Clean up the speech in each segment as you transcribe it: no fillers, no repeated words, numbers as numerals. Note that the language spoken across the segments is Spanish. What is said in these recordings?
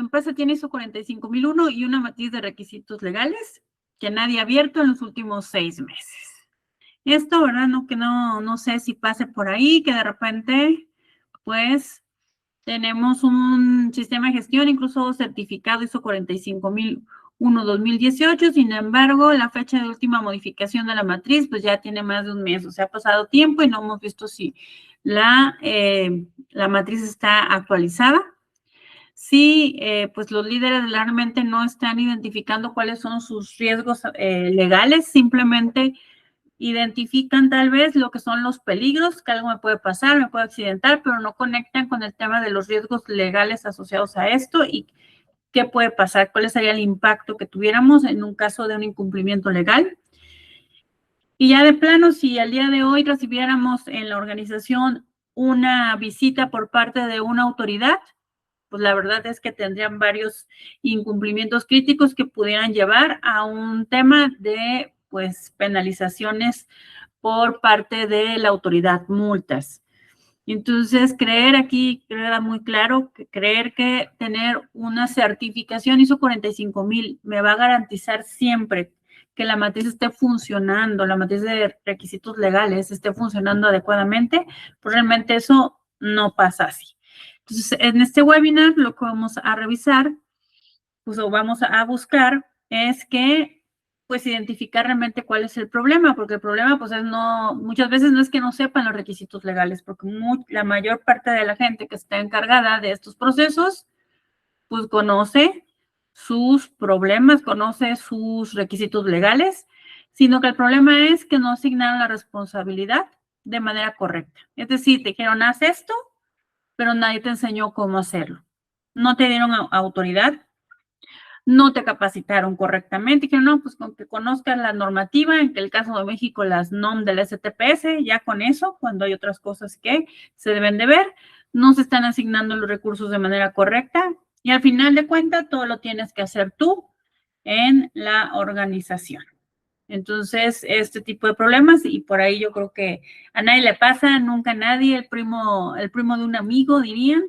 empresa tiene ISO 45001 y una matriz de requisitos legales que nadie ha abierto en los últimos 6 meses. Esto, ¿verdad? No sé si pase por ahí, que de repente, pues, tenemos un sistema de gestión, incluso certificado ISO 45001-2018, sin embargo, la fecha de última modificación de la matriz, pues ya tiene más de un mes, o sea, ha pasado tiempo y no hemos visto si la matriz está actualizada. Sí, pues los líderes realmente no están identificando cuáles son sus riesgos legales, simplemente identifican tal vez lo que son los peligros, que algo me puede pasar, me puede accidentar, pero no conectan con el tema de los riesgos legales asociados a esto y qué puede pasar, cuál sería el impacto que tuviéramos en un caso de un incumplimiento legal. Y ya de plano, si al día de hoy recibiéramos en la organización una visita por parte de una autoridad, pues la verdad es que tendrían varios incumplimientos críticos que pudieran llevar a un tema de, pues, penalizaciones por parte de la autoridad, multas. Entonces, queda muy claro, creer que tener una certificación ISO 45000 me va a garantizar siempre que la matriz esté funcionando, la matriz de requisitos legales esté funcionando adecuadamente, pues realmente eso no pasa así. Entonces, en este webinar lo que vamos a revisar, pues o vamos a buscar es que, pues, identificar realmente cuál es el problema, porque el problema, pues, muchas veces no es que no sepan los requisitos legales, porque la mayor parte de la gente que está encargada de estos procesos, pues, conoce sus problemas, conoce sus requisitos legales, sino que el problema es que no asignaron la responsabilidad de manera correcta. Es decir, te dijeron, haz esto, pero nadie te enseñó cómo hacerlo. No te dieron autoridad, no te capacitaron correctamente. Dijeron, no, pues con que conozcas la normativa, en que el caso de México, las NOM del STPS, ya con eso, cuando hay otras cosas que se deben de ver, no se están asignando los recursos de manera correcta y al final de cuentas todo lo tienes que hacer tú en la organización. Entonces, este tipo de problemas, y por ahí yo creo que a nadie le pasa, nunca a nadie, el primo de un amigo, dirían.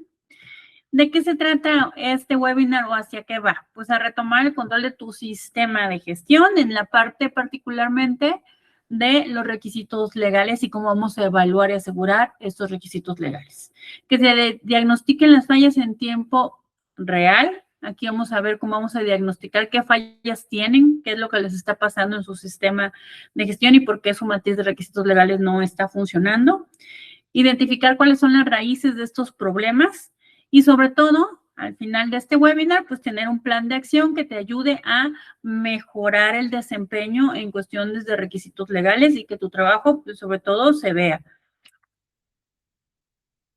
¿De qué se trata este webinar o hacia qué va? Pues a retomar el control de tu sistema de gestión en la parte particularmente de los requisitos legales y cómo vamos a evaluar y asegurar estos requisitos legales. Que se diagnostiquen las fallas en tiempo real. Aquí vamos a ver cómo vamos a diagnosticar qué fallas tienen, qué es lo que les está pasando en su sistema de gestión y por qué su matriz de requisitos legales no está funcionando. Identificar cuáles son las raíces de estos problemas y sobre todo, al final de este webinar, pues tener un plan de acción que te ayude a mejorar el desempeño en cuestiones de requisitos legales y que tu trabajo, pues sobre todo, se vea.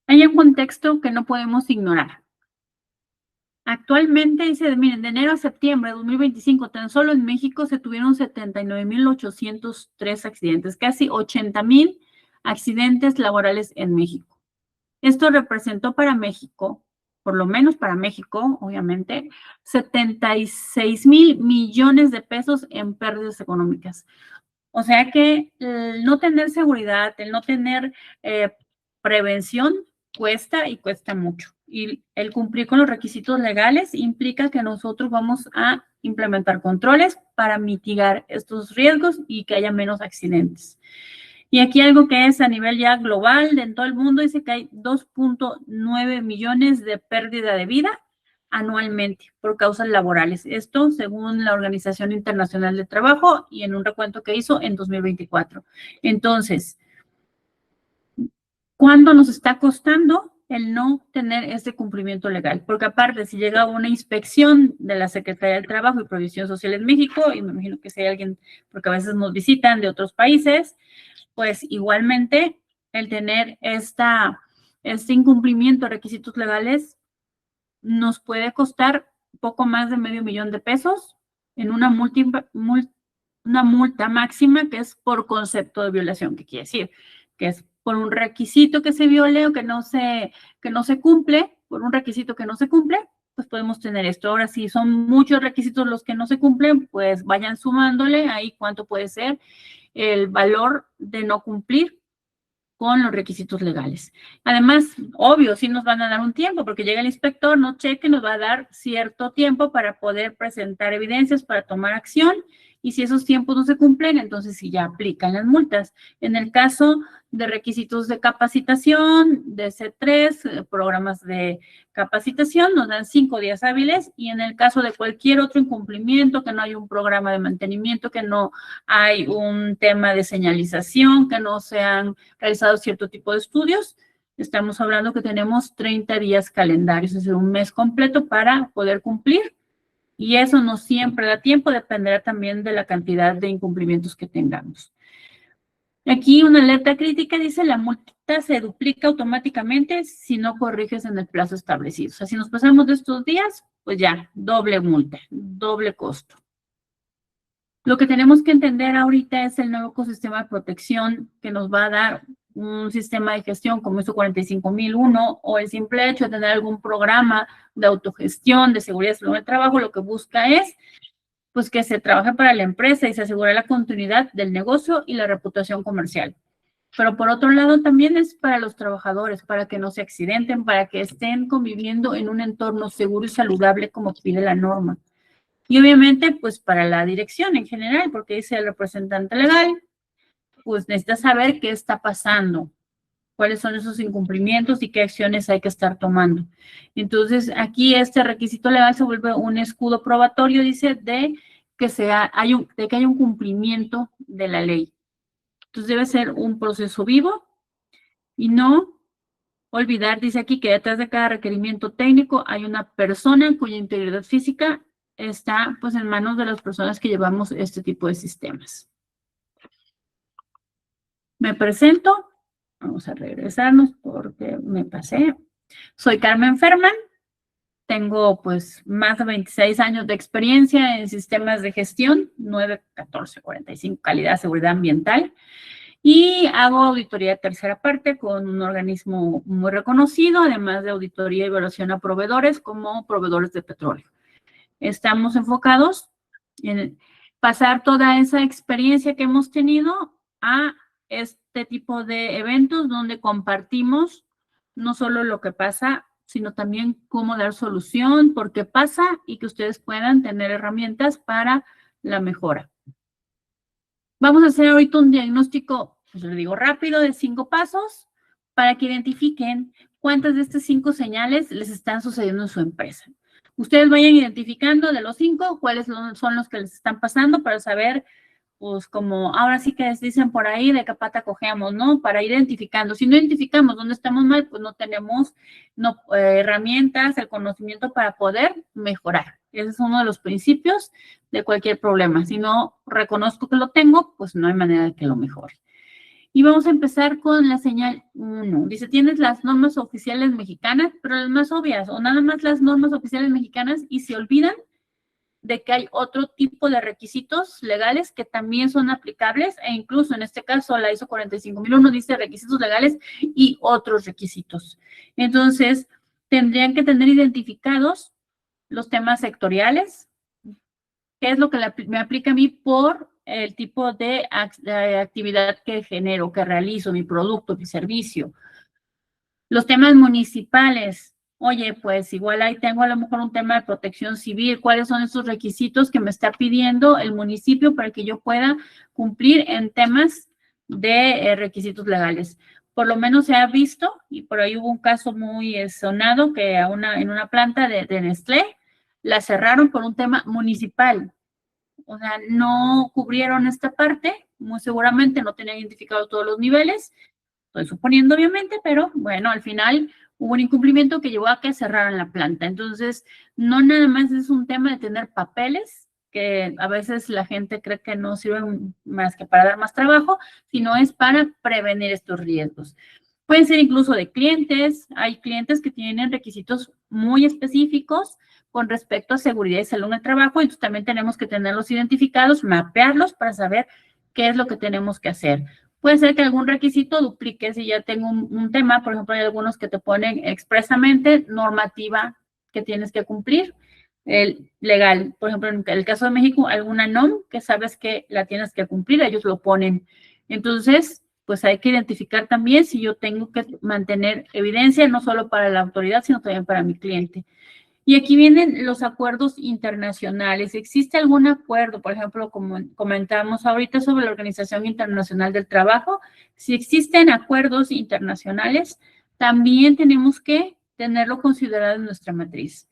Hay un contexto que no podemos ignorar. Actualmente, dice, miren, de enero a septiembre de 2025, tan solo en México se tuvieron 79,803 accidentes, casi 80,000 accidentes laborales en México. Esto representó para México, por lo menos para México, obviamente, 76,000 millones de pesos en pérdidas económicas. O sea que el no tener seguridad, el no tener prevención, cuesta y cuesta mucho. Y el cumplir con los requisitos legales implica que nosotros vamos a implementar controles para mitigar estos riesgos y que haya menos accidentes. Y aquí algo que es a nivel ya global, en todo el mundo, dice que hay 2,9 millones de pérdida de vida anualmente por causas laborales. Esto según la Organización Internacional del Trabajo y en un recuento que hizo en 2024. Entonces, ¿cuánto nos está costando el no tener este cumplimiento legal? Porque aparte, si llega una inspección de la Secretaría del Trabajo y Previsión Social en México, y me imagino que si hay alguien, porque a veces nos visitan de otros países, pues igualmente el tener este incumplimiento de requisitos legales nos puede costar poco más de $500,000 de pesos en una multa máxima que es por concepto de violación, que quiere decir que es por un requisito que se viole o que no se cumple, por un requisito que no se cumple, pues podemos tener esto. Ahora, si son muchos requisitos los que no se cumplen, pues vayan sumándole ahí cuánto puede ser el valor de no cumplir con los requisitos legales. Además, obvio, sí nos van a dar un tiempo, porque llega el inspector, nos cheque, nos va a dar cierto tiempo para poder presentar evidencias, para tomar acción, y si esos tiempos no se cumplen, entonces sí ya aplican las multas. En el caso de requisitos de capacitación, de C3, programas de capacitación, nos dan 5 días hábiles, y en el caso de cualquier otro incumplimiento, que no hay un programa de mantenimiento, que no hay un tema de señalización, que no se han realizado cierto tipo de estudios, estamos hablando que tenemos 30 días calendarios, es decir, un mes completo para poder cumplir, y eso no siempre da tiempo, dependerá también de la cantidad de incumplimientos que tengamos. Aquí una alerta crítica dice: la multa se duplica automáticamente si no corriges en el plazo establecido. O sea, si nos pasamos de estos días, pues ya, doble multa, doble costo. Lo que tenemos que entender ahorita es el nuevo ecosistema de protección que nos va a dar un sistema de gestión como ISO 45001, o el simple hecho de tener algún programa de autogestión de seguridad y salud en el trabajo. Lo que busca es pues que se trabaje para la empresa y se asegure la continuidad del negocio y la reputación comercial. Pero por otro lado también es para los trabajadores, para que no se accidenten, para que estén conviviendo en un entorno seguro y saludable como pide la norma. Y obviamente pues para la dirección en general, porque dice el representante legal, pues necesita saber qué está pasando, cuáles son esos incumplimientos y qué acciones hay que estar tomando. Entonces, aquí este requisito legal se vuelve un escudo probatorio, dice, de que haya un cumplimiento de la ley. Entonces, debe ser un proceso vivo y no olvidar, dice aquí, que detrás de cada requerimiento técnico hay una persona cuya integridad física está, pues, en manos de las personas que llevamos este tipo de sistemas. Me presento. Vamos a regresarnos porque me pasé. Soy Carmen Ferman. Tengo pues más de 26 años de experiencia en sistemas de gestión, 9, 14, 45, calidad, seguridad ambiental. Y hago auditoría de tercera parte con un organismo muy reconocido, además de auditoría y evaluación a proveedores como proveedores de petróleo. Estamos enfocados en pasar toda esa experiencia que hemos tenido a este tipo de eventos donde compartimos no solo lo que pasa, sino también cómo dar solución, por qué pasa, y que ustedes puedan tener herramientas para la mejora. Vamos a hacer ahorita un diagnóstico, pues les digo, rápido, de 5 pasos para que identifiquen cuántas de estas 5 señales les están sucediendo en su empresa. Ustedes vayan identificando de los 5 cuáles son los que les están pasando para saber, pues como ahora sí que dicen por ahí, de qué pata cojeamos, ¿no? Para ir identificando. Si no identificamos dónde estamos mal, pues no tenemos herramientas, el conocimiento para poder mejorar. Ese es uno de los principios de cualquier problema. Si no reconozco que lo tengo, pues no hay manera de que lo mejore. Y vamos a empezar con la señal 1. Dice, tienes las normas oficiales mexicanas, pero las más obvias, o nada más las normas oficiales mexicanas, y se olvidan de que hay otro tipo de requisitos legales que también son aplicables, e incluso en este caso la ISO 45001 dice requisitos legales y otros requisitos. Entonces, tendrían que tener identificados los temas sectoriales, qué es lo que me aplica a mí por el tipo de actividad que genero, que realizo, mi producto, mi servicio. Los temas municipales. Oye, pues igual ahí tengo a lo mejor un tema de protección civil. ¿Cuáles son esos requisitos que me está pidiendo el municipio para que yo pueda cumplir en temas de requisitos legales? Por lo menos se ha visto, y por ahí hubo un caso muy sonado, que en una planta de Nestlé la cerraron por un tema municipal. O sea, no cubrieron esta parte, muy seguramente no tenían identificado todos los niveles. Estoy suponiendo, obviamente, pero bueno, al final hubo un incumplimiento que llevó a que cerraran la planta. Entonces, no nada más es un tema de tener papeles, que a veces la gente cree que no sirven más que para dar más trabajo, sino es para prevenir estos riesgos. Pueden ser incluso de clientes. Hay clientes que tienen requisitos muy específicos con respecto a seguridad y salud en el trabajo, entonces también tenemos que tenerlos identificados, mapearlos para saber qué es lo que tenemos que hacer. Puede ser que algún requisito duplique. Si ya tengo un tema, por ejemplo, hay algunos que te ponen expresamente normativa que tienes que cumplir, legal. Por ejemplo, en el caso de México, alguna NOM que sabes que la tienes que cumplir, ellos lo ponen. Entonces, pues hay que identificar también si yo tengo que mantener evidencia, no solo para la autoridad, sino también para mi cliente. Y aquí vienen los acuerdos internacionales. ¿Existe algún acuerdo, por ejemplo, como comentamos ahorita sobre la Organización Internacional del Trabajo? Si existen acuerdos internacionales, también tenemos que tenerlo considerado en nuestra matriz.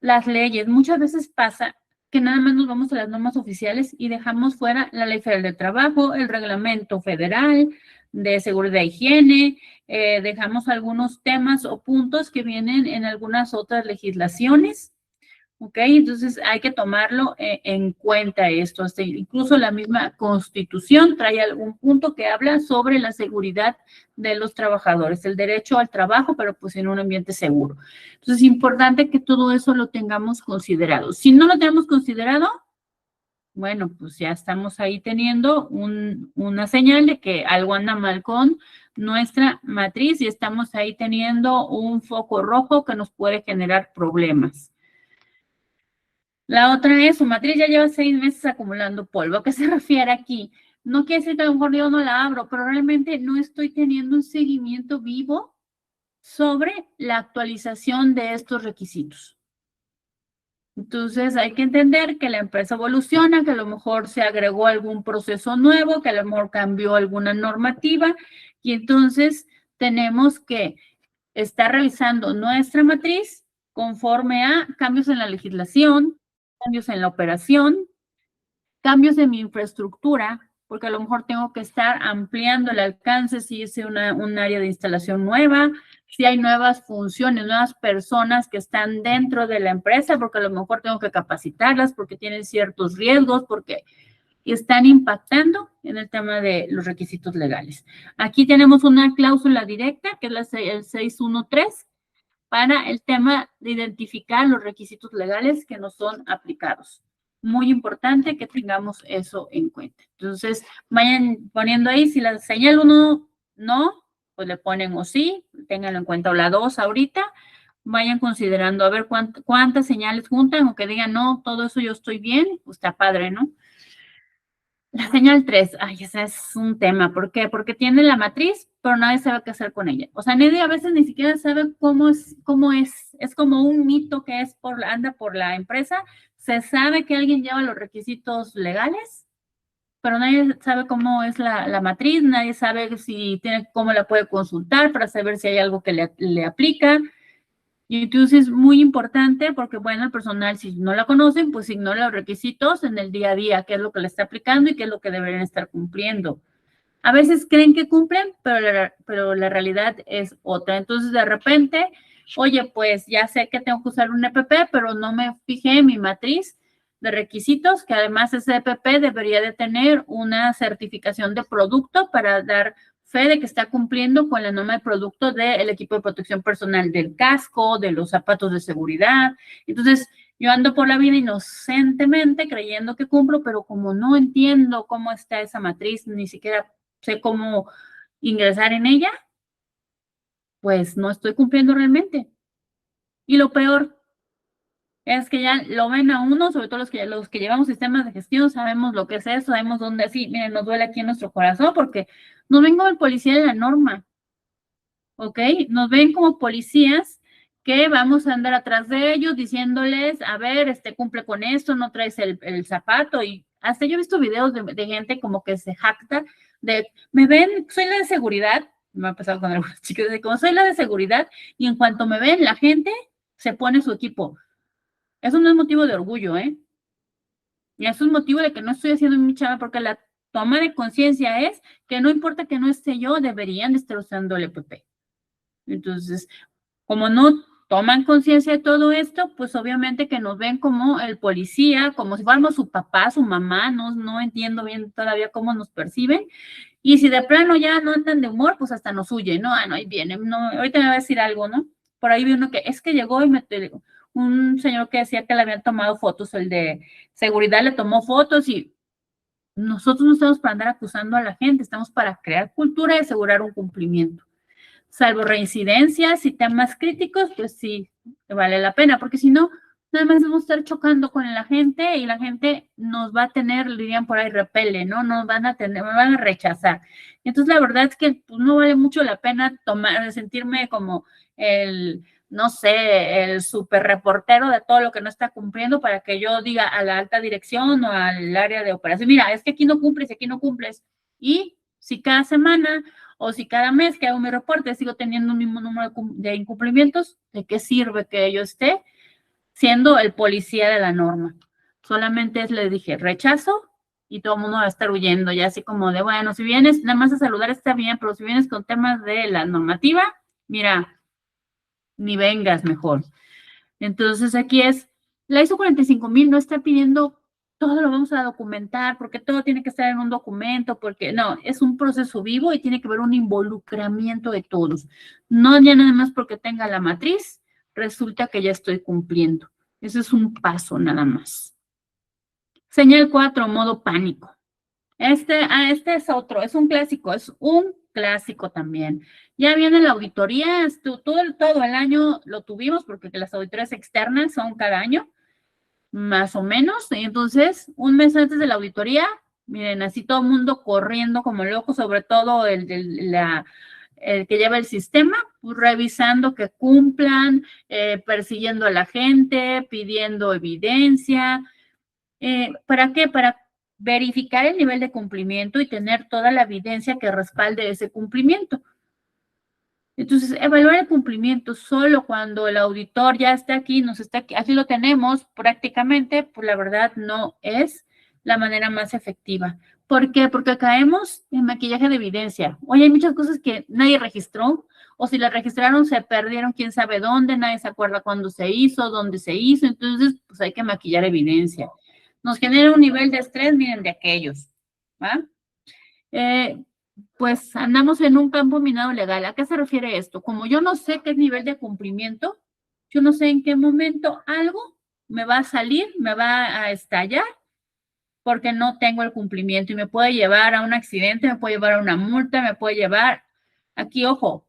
Las leyes, muchas veces pasa que nada más nos vamos a las normas oficiales y dejamos fuera la Ley Federal del Trabajo, el Reglamento Federal de Seguridad e Higiene, dejamos algunos temas o puntos que vienen en algunas otras legislaciones, ¿ok? Entonces hay que tomarlo en cuenta esto. Incluso la misma Constitución trae algún punto que habla sobre la seguridad de los trabajadores, el derecho al trabajo, pero pues en un ambiente seguro. Entonces es importante que todo eso lo tengamos considerado. Si no lo tenemos considerado, bueno, pues ya estamos ahí teniendo una señal de que algo anda mal con nuestra matriz y estamos ahí teniendo un foco rojo que nos puede generar problemas. La otra es, su matriz ya lleva 6 meses acumulando polvo. ¿A qué se refiere aquí? No quiere decir que a lo mejor yo no la abro, pero realmente no estoy teniendo un seguimiento vivo sobre la actualización de estos requisitos. Entonces hay que entender que la empresa evoluciona, que a lo mejor se agregó algún proceso nuevo, que a lo mejor cambió alguna normativa y entonces tenemos que estar revisando nuestra matriz conforme a cambios en la legislación, cambios en la operación, cambios en mi infraestructura, porque a lo mejor tengo que estar ampliando el alcance si es un área de instalación nueva, si hay nuevas funciones, nuevas personas que están dentro de la empresa, porque a lo mejor tengo que capacitarlas, porque tienen ciertos riesgos, porque están impactando en el tema de los requisitos legales. Aquí tenemos una cláusula directa, que es el 613, para el tema de identificar los requisitos legales que nos son aplicados. Muy importante que tengamos eso en cuenta. Entonces, vayan poniendo ahí, si la señal 1 no, pues le ponen o sí, ténganlo en cuenta, o la 2 ahorita, vayan considerando a ver cuántas señales juntan o que digan, no, todo eso yo estoy bien, pues está padre, ¿no? La señal 3, ay, ese es un tema. ¿Por qué? Porque tiene la matriz, pero nadie sabe qué hacer con ella. O sea, nadie a veces ni siquiera sabe cómo es. Es como un mito que anda por la empresa. Se sabe que alguien lleva los requisitos legales, pero nadie sabe cómo es la matriz, nadie sabe si tiene, cómo la puede consultar para saber si hay algo que le aplica. Y entonces es muy importante porque, bueno, el personal, si no la conocen, pues ignora los requisitos en el día a día, qué es lo que le está aplicando y qué es lo que deberían estar cumpliendo. A veces creen que cumplen, pero la realidad es otra. Entonces, de repente, oye, pues ya sé que tengo que usar un EPP, pero no me fijé en mi matriz de requisitos, que además ese EPP debería de tener una certificación de producto para dar fe de que está cumpliendo con la norma de producto del equipo de protección personal, del casco, de los zapatos de seguridad. Entonces, yo ando por la vida inocentemente creyendo que cumplo, pero como no entiendo cómo está esa matriz, ni siquiera sé cómo ingresar en ella, pues no estoy cumpliendo realmente. Y lo peor es que ya lo ven a uno, sobre todo los que llevamos sistemas de gestión, sabemos lo que es eso, sabemos dónde, sí, miren, nos duele aquí en nuestro corazón porque nos ven como el policía de la norma, ¿ok? Nos ven como policías que vamos a andar atrás de ellos diciéndoles, a ver, cumple con esto, no traes el zapato, y hasta yo he visto videos de gente como que se jacta de, me ven, soy la de seguridad, me ha pasado con algunos chicos, de como soy la de seguridad, y en cuanto me ven, la gente se pone su equipo. Eso no es motivo de orgullo, ¿eh? Y eso es motivo de que no estoy haciendo mi chava, porque la toma de conciencia es que no importa que no esté yo, deberían estar usando el EPP. Entonces, como no toman conciencia de todo esto, pues obviamente que nos ven como el policía, como si fuéramos su papá, su mamá, no entiendo bien todavía cómo nos perciben. Y si de plano ya no andan de humor, pues hasta nos huyen, ¿no? No, ahí viene, no, ahorita me va a decir algo, ¿no? Por ahí vi uno que es que llegó y un señor que decía que le habían tomado fotos, el de seguridad le tomó fotos y nosotros no estamos para andar acusando a la gente, estamos para crear cultura y asegurar un cumplimiento. Salvo reincidencias y temas críticos, pues sí, vale la pena, porque si no, nada más vamos a estar chocando con la gente y la gente nos va a tener, dirían por ahí, repele, ¿no? Nos van a tener, me van a rechazar. Entonces, la verdad es que pues, no vale mucho la pena sentirme como el, no sé, el super reportero de todo lo que no está cumpliendo para que yo diga a la alta dirección o al área de operación, mira, es que aquí no cumples, aquí no cumples. Y si cada semana o si cada mes que hago mi reporte sigo teniendo un mismo número de incumplimientos, ¿de qué sirve que yo esté siendo el policía de la norma? Solamente le dije rechazo y todo el mundo va a estar huyendo, ya así como de, bueno, si vienes nada más a saludar está bien, pero si vienes con temas de la normativa, mira, ni vengas mejor. Entonces aquí es, la ISO 45000 no está pidiendo todo lo vamos a documentar, porque todo tiene que estar en un documento, porque no, es un proceso vivo y tiene que haber un involucramiento de todos. No ya nada más porque tenga la matriz, resulta que ya estoy cumpliendo. Ese es un paso nada más. Señal 4, modo pánico. Este es otro, es un clásico también. Ya viene la auditoría, todo el año lo tuvimos porque las auditorías externas son cada año, más o menos. Y entonces, un mes antes de la auditoría, miren, así todo el mundo corriendo como loco, sobre todo el que lleva el sistema, pues, revisando que cumplan, persiguiendo a la gente, pidiendo evidencia. ¿Para qué? Para verificar el nivel de cumplimiento y tener toda la evidencia que respalde ese cumplimiento. Entonces, evaluar el cumplimiento solo cuando el auditor ya está aquí, así lo tenemos prácticamente, pues la verdad no es la manera más efectiva. ¿Por qué? Porque caemos en maquillaje de evidencia. Oye, hay muchas cosas que nadie registró, o si las registraron se perdieron quién sabe dónde, nadie se acuerda cuándo se hizo, dónde se hizo, entonces pues hay que maquillar evidencia. Nos genera un nivel de estrés, miren, de aquellos, ¿va? Pues andamos en un campo minado legal. ¿A qué se refiere esto? Como yo no sé qué nivel de cumplimiento, yo no sé en qué momento algo me va a salir, me va a estallar porque no tengo el cumplimiento y me puede llevar a un accidente, me puede llevar a una multa, me puede llevar, aquí ojo,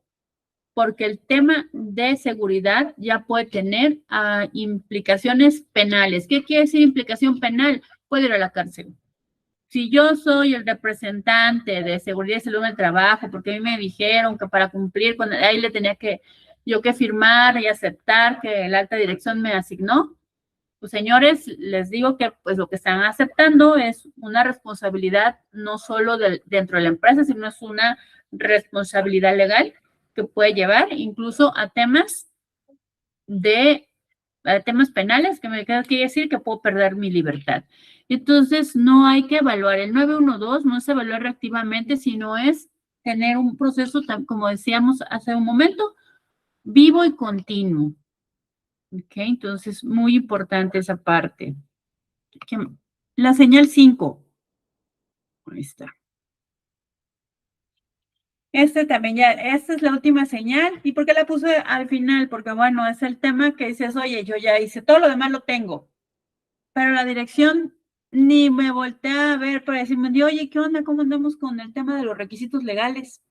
porque el tema de seguridad ya puede tener implicaciones penales. ¿Qué quiere decir implicación penal? Puede ir a la cárcel. Si yo soy el representante de seguridad y salud en el trabajo, porque a mí me dijeron que para cumplir con ahí le tenía yo que firmar y aceptar que la alta dirección me asignó, pues señores, les digo que pues lo que están aceptando es una responsabilidad no solo dentro de la empresa, sino es una responsabilidad legal que puede llevar incluso a temas temas penales, que me quiere decir que puedo perder mi libertad. Entonces, no hay que evaluar. El 912 no es evaluar reactivamente, sino es tener un proceso, como decíamos hace un momento, vivo y continuo. ¿Ok? Entonces, muy importante esa parte. La señal 5. Ahí está. Esta es la última señal. ¿Y por qué la puse al final? Porque, bueno, es el tema que dices, oye, yo ya hice todo lo demás, lo tengo. Pero la dirección ni me voltea a ver para decirme, oye, ¿qué onda? ¿Cómo andamos con el tema de los requisitos legales?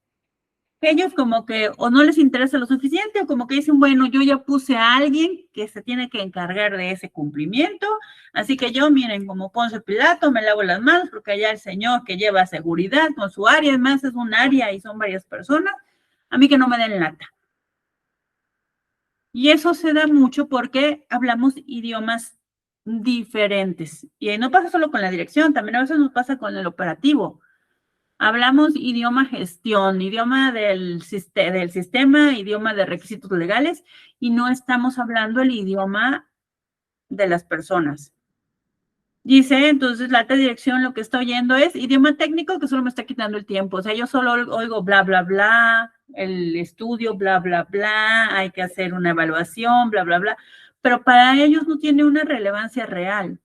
Ellos como que o no les interesa lo suficiente o como que dicen, bueno, yo ya puse a alguien que se tiene que encargar de ese cumplimiento, así que yo, miren, como Ponce Pilato, me lavo las manos porque allá el señor que lleva seguridad con su área, además es un área y son varias personas, a mí que no me den lata. Y eso se da mucho porque hablamos idiomas diferentes. Y no pasa solo con la dirección, también a veces nos pasa con el operativo. Hablamos idioma gestión, idioma del sistema, idioma de requisitos legales, y no estamos hablando el idioma de las personas. Dice, entonces, la alta dirección lo que está oyendo es idioma técnico que solo me está quitando el tiempo. O sea, yo solo oigo bla, bla, bla, el estudio, bla, bla, bla, hay que hacer una evaluación, bla, bla, bla. Pero para ellos no tiene una relevancia real.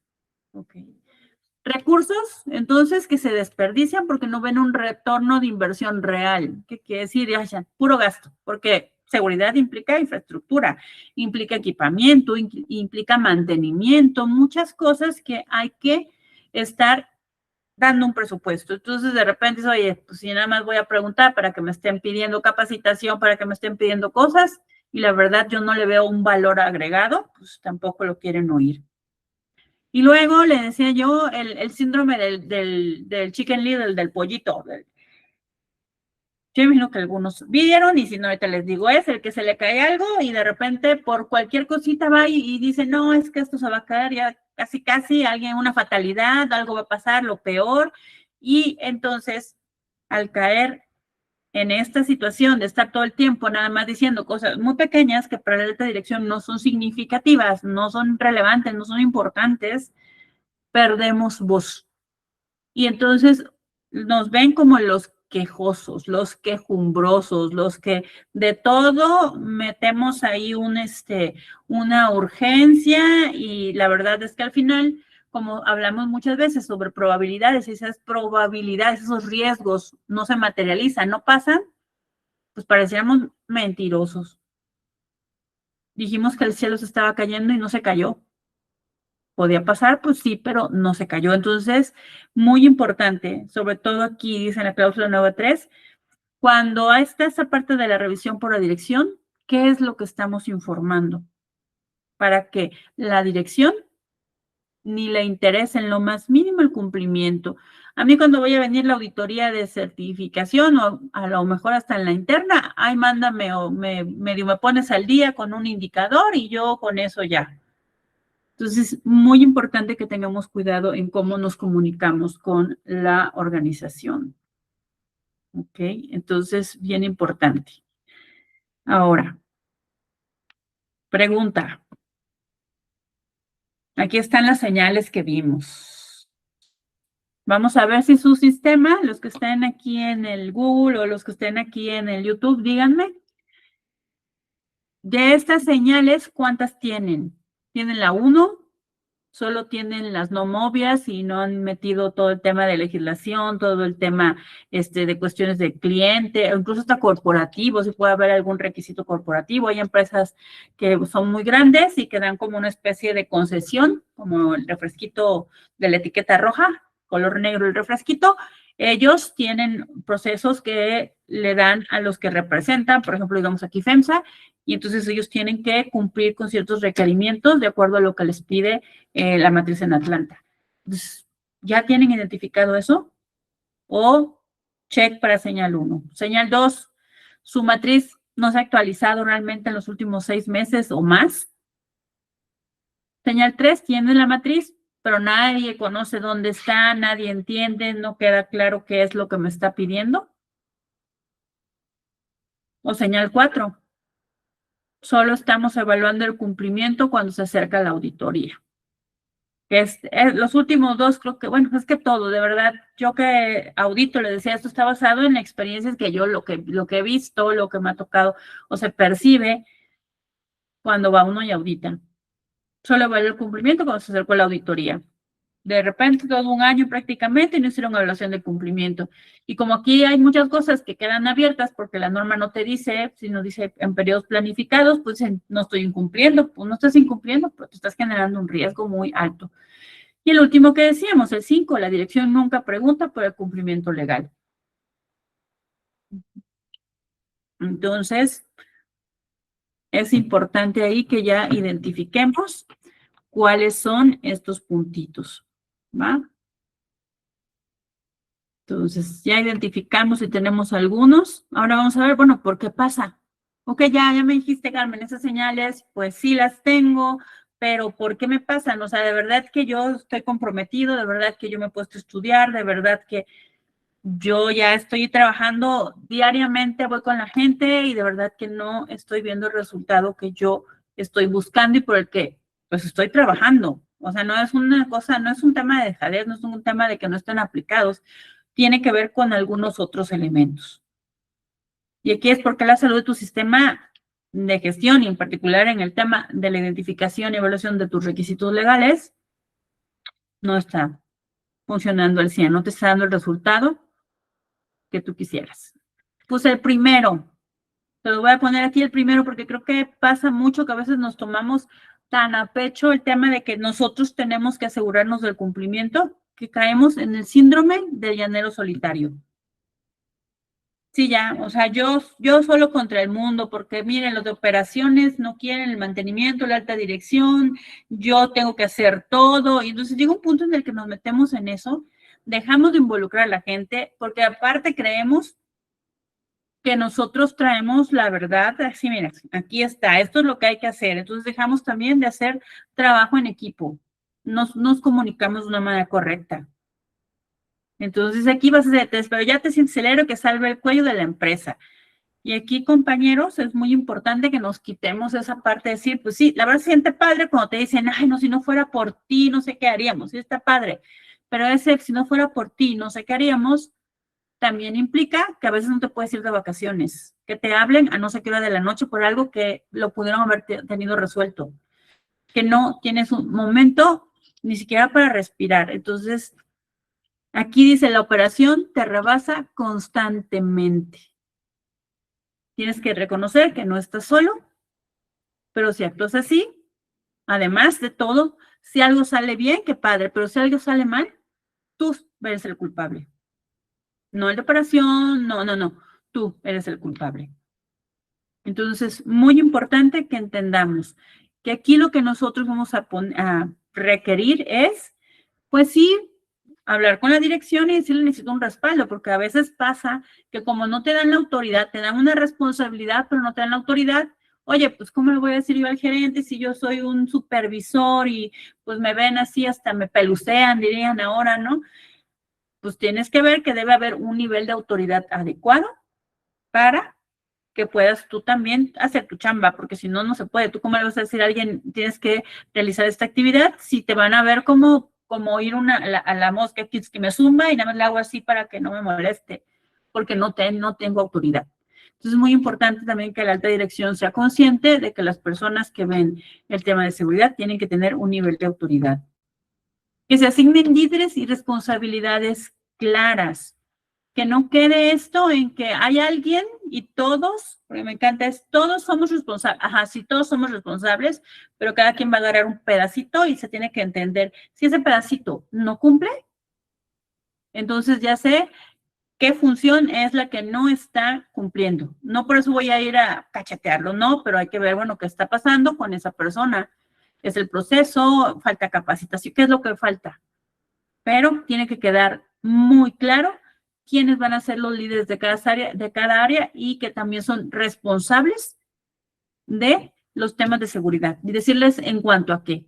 Okay. Recursos, entonces, que se desperdician porque no ven un retorno de inversión real. ¿Qué quiere decir? Ya, puro gasto, porque seguridad implica infraestructura, implica equipamiento, implica mantenimiento, muchas cosas que hay que estar dando un presupuesto. Entonces, de repente, oye, pues si nada más voy a preguntar para que me estén pidiendo capacitación, para que me estén pidiendo cosas, y la verdad yo no le veo un valor agregado, pues tampoco lo quieren oír. Y luego le decía yo el síndrome del chicken little, del pollito. Yo imagino que algunos vieron, y si no, ahorita les digo, es el que se le cae algo y de repente por cualquier cosita va y dice, no, es que esto se va a caer, ya casi, alguien, una fatalidad, algo va a pasar, lo peor. Y entonces, al caer en esta situación de estar todo el tiempo nada más diciendo cosas muy pequeñas que para la alta dirección no son significativas, no son relevantes, no son importantes, perdemos voz. Y entonces nos ven como los quejosos, los quejumbrosos, los que de todo metemos ahí una urgencia, y la verdad es que al final, como hablamos muchas veces sobre probabilidades, esas probabilidades, esos riesgos no se materializan, no pasan, pues pareciéramos mentirosos. Dijimos que el cielo se estaba cayendo y no se cayó. ¿Podía pasar? Pues sí, pero no se cayó. Entonces, muy importante, sobre todo aquí dice en la cláusula 9.3, cuando está esa parte de la revisión por la dirección, ¿qué es lo que estamos informando? Para que la dirección ni le interese en lo más mínimo el cumplimiento. A mí cuando voy a venir la auditoría de certificación, o a lo mejor hasta en la interna, ay, mándame o medio me pones al día con un indicador y yo con eso ya. Entonces, muy importante que tengamos cuidado en cómo nos comunicamos con la organización. ¿Ok? Entonces, bien importante. Ahora, pregunta. Aquí están las señales que vimos. Vamos a ver si su sistema, los que estén aquí en el Google o los que estén aquí en el YouTube, díganme. De estas señales, ¿cuántas tienen? ¿Tienen la 1? Solo tienen las no movias y no han metido todo el tema de legislación, todo el tema de cuestiones de cliente, o incluso hasta corporativo, si puede haber algún requisito corporativo. Hay empresas que son muy grandes y que dan como una especie de concesión, como el refresquito de la etiqueta roja, color negro el refresquito. Ellos tienen procesos que le dan a los que representan, por ejemplo, digamos aquí FEMSA, y entonces ellos tienen que cumplir con ciertos requerimientos de acuerdo a lo que les pide la matriz en Atlanta. Entonces, ¿ya tienen identificado eso? O check para señal 1. Señal 2, su matriz no se ha actualizado realmente en los últimos 6 meses o más. Señal 3, tiene la matriz, pero nadie conoce dónde está, nadie entiende, no queda claro qué es lo que me está pidiendo. O señal 4, solo estamos evaluando el cumplimiento cuando se acerca la auditoría. Los últimos dos, creo que, bueno, es que todo, de verdad, yo que audito, le decía, esto está basado en experiencias que yo, lo que he visto, lo que me ha tocado, o se percibe cuando va uno y audita. Solo evalúa el cumplimiento cuando se acercó la auditoría. De repente, todo un año prácticamente, no hicieron evaluación de cumplimiento. Y como aquí hay muchas cosas que quedan abiertas porque la norma no te dice, sino dice en periodos planificados, pues no estoy incumpliendo, pues no estás incumpliendo, pero te estás generando un riesgo muy alto. Y el último que decíamos, el 5, la dirección nunca pregunta por el cumplimiento legal. Entonces, es importante ahí que ya identifiquemos cuáles son estos puntitos, ¿va? Entonces, ya identificamos y tenemos algunos. Ahora vamos a ver, bueno, ¿por qué pasa? Ok, ya me dijiste, Carmen, esas señales, pues sí las tengo, pero ¿por qué me pasan? O sea, de verdad que yo estoy comprometido, de verdad que yo me he puesto a estudiar, de verdad que yo ya estoy trabajando diariamente, voy con la gente y de verdad que no estoy viendo el resultado que yo estoy buscando y por el que pues estoy trabajando. O sea, no es una cosa, no es un tema de dejadez, no es un tema de que no estén aplicados, tiene que ver con algunos otros elementos. Y aquí es porque la salud de tu sistema de gestión y en particular en el tema de la identificación y evaluación de tus requisitos legales no está funcionando al 100, no te está dando el resultado que tú quisieras. Puse el primero, te lo voy a poner aquí el primero porque creo que pasa mucho que a veces nos tomamos tan a pecho el tema de que nosotros tenemos que asegurarnos del cumplimiento que caemos en el síndrome del llanero solitario. Sí, ya, o sea, yo solo contra el mundo, porque miren, los de operaciones no quieren el mantenimiento, la alta dirección, yo tengo que hacer todo, y entonces llega un punto en el que nos metemos en eso, dejamos de involucrar a la gente, porque aparte creemos que nosotros traemos la verdad, así, mira, aquí está, esto es lo que hay que hacer, entonces dejamos también de hacer trabajo en equipo, nos comunicamos de una manera correcta. Entonces aquí vas a hacer test, pero ya te sientes el héroe que salva el cuello de la empresa. Y aquí, compañeros, es muy importante que nos quitemos esa parte de decir, pues sí, la verdad se siente padre cuando te dicen, ay, no, si no fuera por ti, no sé qué haríamos, sí está padre, pero ese, si no fuera por ti, no sé qué haríamos, también implica que a veces no te puedes ir de vacaciones, que te hablen a no sé qué hora de la noche por algo que lo pudieron haber tenido resuelto, que no tienes un momento ni siquiera para respirar. Entonces, aquí dice, la operación te rebasa constantemente. Tienes que reconocer que no estás solo, pero si actúas así, además de todo, si algo sale bien, qué padre, pero si algo sale mal, tú eres el culpable. No el de operación, no, tú eres el culpable. Entonces, muy importante que entendamos que aquí lo que nosotros vamos a requerir es, pues sí, hablar con la dirección y decirle necesito un respaldo, porque a veces pasa que como no te dan la autoridad, te dan una responsabilidad, pero no te dan la autoridad. Oye, pues ¿cómo le voy a decir yo al gerente si yo soy un supervisor y pues me ven así, hasta me pelucean, dirían ahora, ¿no? Pues tienes que ver que debe haber un nivel de autoridad adecuado para que puedas tú también hacer tu chamba, porque si no, no se puede. ¿Tú cómo le vas a decir a alguien, tienes que realizar esta actividad? Si te van a ver como ir a la mosca que me zumba y nada más le hago así para que no me moleste, porque no tengo autoridad. Entonces es muy importante también que la alta dirección sea consciente de que las personas que ven el tema de seguridad tienen que tener un nivel de autoridad. Que se asignen líderes y responsabilidades claras, que no quede esto en que hay alguien y todos, porque me encanta, es todos somos responsables, ajá, sí, todos somos responsables, pero cada quien va a agarrar un pedacito y se tiene que entender, si ese pedacito no cumple, entonces ya sé qué función es la que no está cumpliendo. No por eso voy a ir a cachetearlo, no, pero hay que ver, bueno, qué está pasando con esa persona. Es el proceso, falta capacitación, ¿qué es lo que falta? Pero tiene que quedar muy claro quiénes van a ser los líderes de cada área y que también son responsables de los temas de seguridad. Y decirles en cuanto a qué,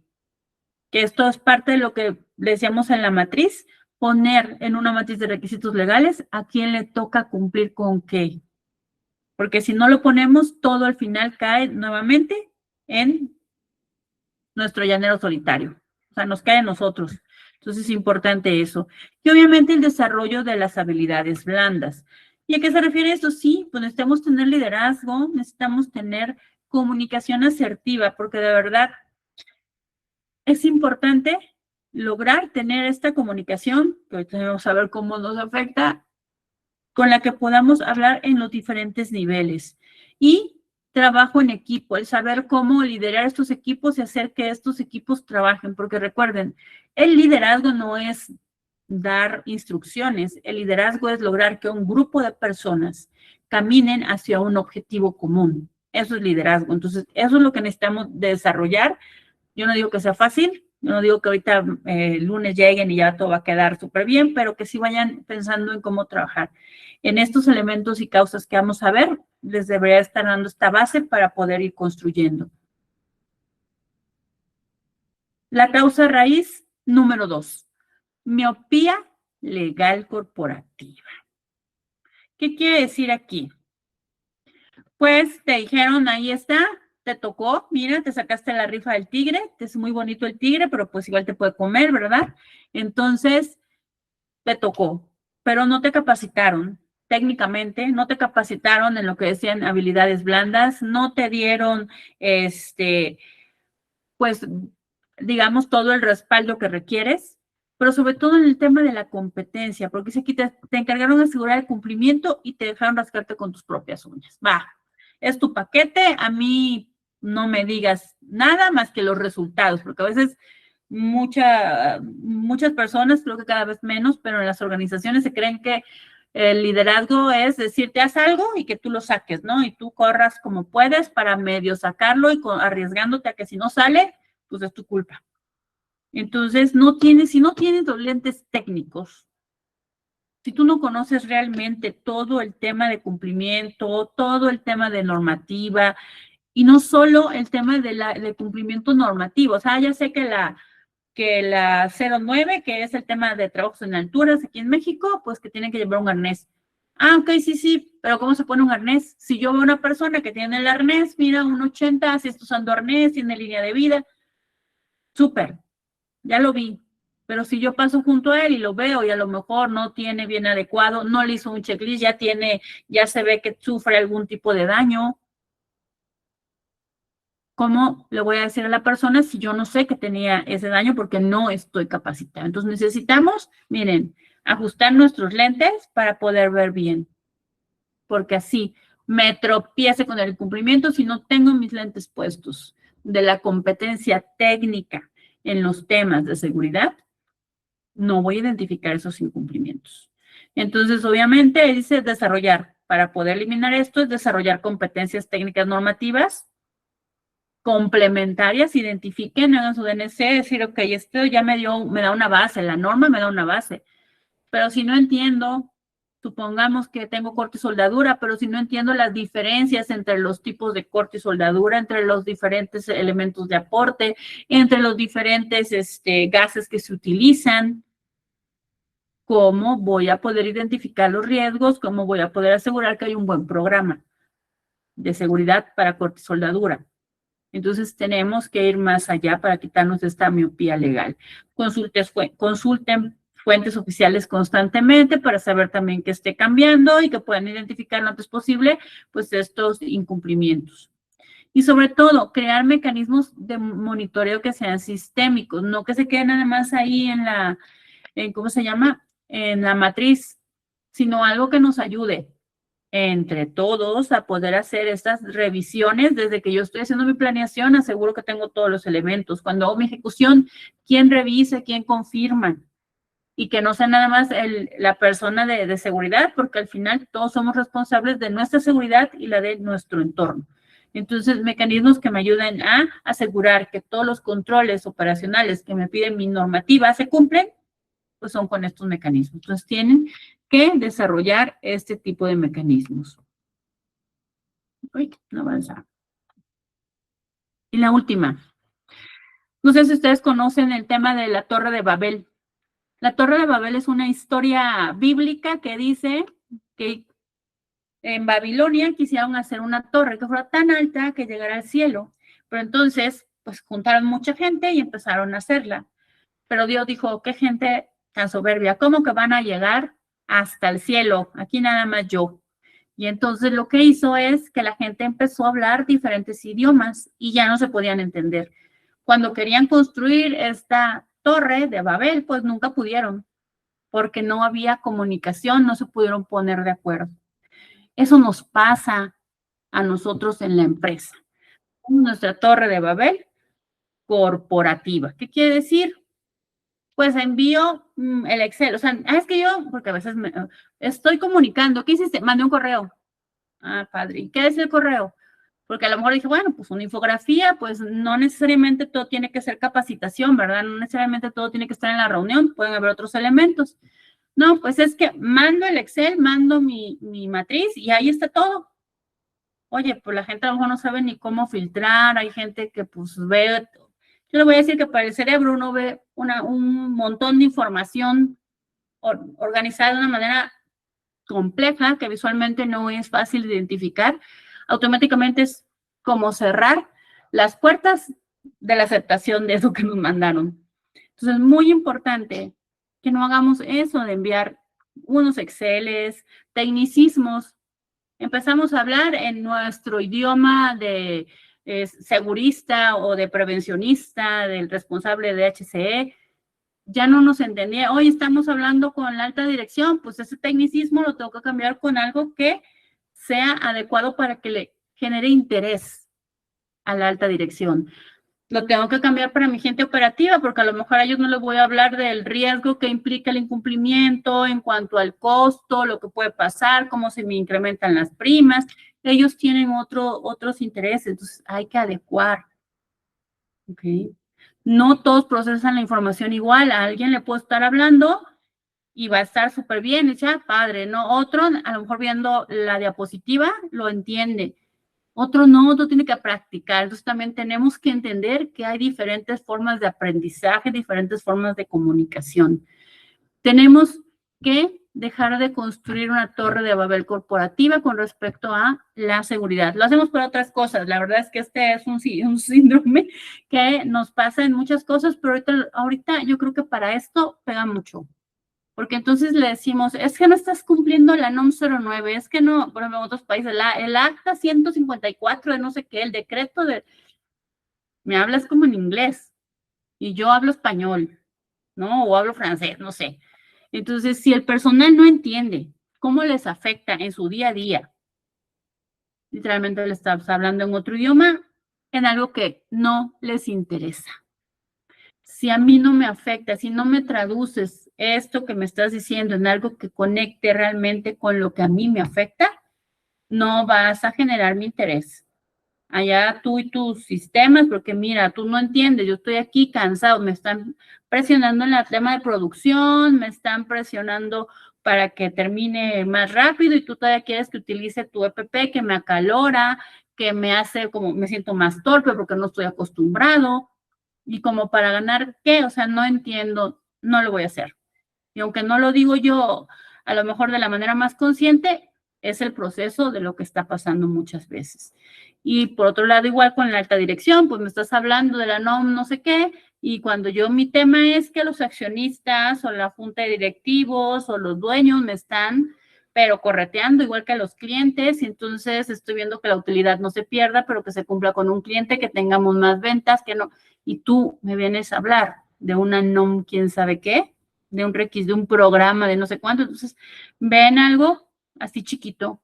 que esto es parte de lo que decíamos en la matriz, poner en una matriz de requisitos legales a quién le toca cumplir con qué. Porque si no lo ponemos, todo al final cae nuevamente en nuestro llanero solitario. O sea, nos cae a nosotros. Entonces es importante eso. Y obviamente el desarrollo de las habilidades blandas. ¿Y a qué se refiere esto? Sí, pues necesitamos tener liderazgo, necesitamos tener comunicación asertiva, porque de verdad es importante lograr tener esta comunicación, que hoy tenemos que saber cómo nos afecta, con la que podamos hablar en los diferentes niveles. Y trabajo en equipo, el saber cómo liderar estos equipos y hacer que estos equipos trabajen, porque recuerden, el liderazgo no es dar instrucciones, el liderazgo es lograr que un grupo de personas caminen hacia un objetivo común. Eso es liderazgo. Entonces, eso es lo que necesitamos desarrollar. Yo no digo que sea fácil, yo no digo que ahorita el lunes lleguen y ya todo va a quedar súper bien, pero que sí vayan pensando en cómo trabajar. En estos elementos y causas que vamos a ver, les debería estar dando esta base para poder ir construyendo. La causa raíz número 2, miopía legal corporativa. ¿Qué quiere decir aquí? Pues te dijeron, ahí está, te tocó, mira, te sacaste la rifa del tigre, es muy bonito el tigre, pero pues igual te puede comer, ¿verdad? Entonces, te tocó, pero no te capacitaron técnicamente, no te capacitaron en lo que decían habilidades blandas, no te dieron, pues, digamos, todo el respaldo que requieres, pero sobre todo en el tema de la competencia, porque si aquí te encargaron de asegurar el cumplimiento y te dejaron rascarte con tus propias uñas. Va, es tu paquete, a mí no me digas nada más que los resultados, porque a veces muchas personas, creo que cada vez menos, pero en las organizaciones se creen que El liderazgo es decirte haz algo y que tú lo saques, ¿no? Y tú corras como puedes para medio sacarlo y arriesgándote a que si no sale, pues es tu culpa. Entonces, si no tienes los lentes técnicos, si tú no conoces realmente todo el tema de cumplimiento, todo el tema de normativa, y no solo el tema de cumplimiento normativo, o sea, ya sé que la 09, que es el tema de trabajos en alturas aquí en México, pues que tienen que llevar un arnés. Ah, ok, sí, pero ¿cómo se pone un arnés? Si yo veo una persona que tiene el arnés, mira, un 80, si está usando arnés, tiene línea de vida, súper, ya lo vi. Pero si yo paso junto a él y lo veo y a lo mejor no tiene bien adecuado, no le hizo un checklist, ya se ve que sufre algún tipo de daño, ¿cómo le voy a decir a la persona si yo no sé que tenía ese daño porque no estoy capacitada? Entonces necesitamos, miren, ajustar nuestros lentes para poder ver bien, porque así me tropiece con el cumplimiento si no tengo mis lentes puestos de la competencia técnica en los temas de seguridad, no voy a identificar esos incumplimientos. Entonces, obviamente, dice desarrollar. Para poder eliminar esto es desarrollar competencias técnicas normativas complementarias, identifiquen, hagan su DNC, decir, ok, esto ya me da una base, la norma me da una base, pero si no entiendo, supongamos que tengo corte y soldadura, pero si no entiendo las diferencias entre los tipos de corte y soldadura, entre los diferentes elementos de aporte, entre los diferentes gases que se utilizan, ¿cómo voy a poder identificar los riesgos? ¿Cómo voy a poder asegurar que hay un buen programa de seguridad para corte y soldadura? Entonces tenemos que ir más allá para quitarnos esta miopía legal. Consulten fuentes oficiales constantemente para saber también que esté cambiando y que puedan identificar lo antes posible pues estos incumplimientos. Y sobre todo, crear mecanismos de monitoreo que sean sistémicos, no que se queden nada más ahí ¿cómo se llama? En la matriz, sino algo que nos ayude entre todos a poder hacer estas revisiones. Desde que yo estoy haciendo mi planeación, aseguro que tengo todos los elementos. Cuando hago mi ejecución, ¿quién revisa, quién confirma? Y que no sea nada más la persona de seguridad, porque al final todos somos responsables de nuestra seguridad y la de nuestro entorno. Entonces, mecanismos que me ayuden a asegurar que todos los controles operacionales que me piden mi normativa se cumplen, pues son con estos mecanismos. Entonces, tienen que desarrollar este tipo de mecanismos. Uy, no avanza. Y la última. No sé si ustedes conocen el tema de la Torre de Babel. La Torre de Babel es una historia bíblica que dice que en Babilonia quisieron hacer una torre que fuera tan alta que llegara al cielo. Pero entonces, pues juntaron mucha gente y empezaron a hacerla. Pero Dios dijo, qué gente tan soberbia, ¿cómo que van a llegar hasta el cielo? Aquí nada más yo. Y entonces lo que hizo es que la gente empezó a hablar diferentes idiomas y ya no se podían entender. Cuando querían construir esta torre de Babel, pues nunca pudieron, porque no había comunicación, no se pudieron poner de acuerdo. Eso nos pasa a nosotros en la empresa. Nuestra torre de Babel corporativa. ¿Qué quiere decir? Pues envío el Excel. O sea, es que yo, porque a veces estoy comunicando. ¿Qué hiciste? Mandé un correo. Ah, padre. ¿Qué es el correo? Porque a lo mejor dije, bueno, pues una infografía, pues no necesariamente todo tiene que ser capacitación, ¿verdad? No necesariamente todo tiene que estar en la reunión, pueden haber otros elementos. No, pues es que mando el Excel, mando mi matriz y ahí está todo. Oye, pues la gente a lo mejor no sabe ni cómo filtrar, hay gente que pues ve, yo le voy a decir que para el cerebro uno ve un montón de información organizada de una manera compleja que visualmente no es fácil de identificar, automáticamente es como cerrar las puertas de la aceptación de eso que nos mandaron. Entonces, es muy importante que no hagamos eso de enviar unos Exceles, tecnicismos. Empezamos a hablar en nuestro idioma de segurista o de prevencionista, del responsable de HCE, ya no nos entendía. Hoy estamos hablando con la alta dirección, pues ese tecnicismo lo tengo que cambiar con algo que sea adecuado para que le genere interés a la alta dirección. Lo tengo que cambiar para mi gente operativa, porque a lo mejor a ellos no les voy a hablar del riesgo que implica el incumplimiento en cuanto al costo, lo que puede pasar, cómo se me incrementan las primas. Ellos tienen otros intereses, entonces hay que adecuar. ¿Okay? No todos procesan la información igual. A alguien le puedo estar hablando y va a estar súper bien, y ya, padre, ¿no? Otro, a lo mejor viendo la diapositiva, lo entiende. Otro no, otro tiene que practicar. Entonces también tenemos que entender que hay diferentes formas de aprendizaje, diferentes formas de comunicación. Tenemos que dejar de construir una torre de Babel corporativa con respecto a la seguridad. Lo hacemos por otras cosas. La verdad es que este es un síndrome que nos pasa en muchas cosas, pero ahorita yo creo que para esto pega mucho. Porque entonces le decimos, es que no estás cumpliendo la NOM 09, es que no, por ejemplo, en otros países, el acta 154 de no sé qué, el decreto de... Me hablas como en inglés y yo hablo español, ¿no? O hablo francés, no sé. Entonces, si el personal no entiende cómo les afecta en su día a día, literalmente le estás hablando en otro idioma, en algo que no les interesa. Si a mí no me afecta, si no me traduces esto que me estás diciendo en algo que conecte realmente con lo que a mí me afecta, no vas a generar mi interés. Allá tú y tus sistemas, porque mira, tú no entiendes, yo estoy aquí cansado, me están presionando en el tema de producción, me están presionando para que termine más rápido y tú todavía quieres que utilice tu EPP que me acalora, que me hace como, me siento más torpe porque no estoy acostumbrado. Y como para ganar, ¿qué? O sea, no entiendo, no lo voy a hacer. Y aunque no lo digo yo, a lo mejor de la manera más consciente, es el proceso de lo que está pasando muchas veces. Y por otro lado, igual con la alta dirección, pues me estás hablando de la NOM no sé qué, y cuando mi tema es que los accionistas o la junta de directivos o los dueños me están, pero correteando igual que a los clientes, y entonces estoy viendo que la utilidad no se pierda, pero que se cumpla con un cliente, que tengamos más ventas, que no, y tú me vienes a hablar de una NOM quién sabe qué, de un requisito, de un programa, de no sé cuánto, entonces ven algo así chiquito.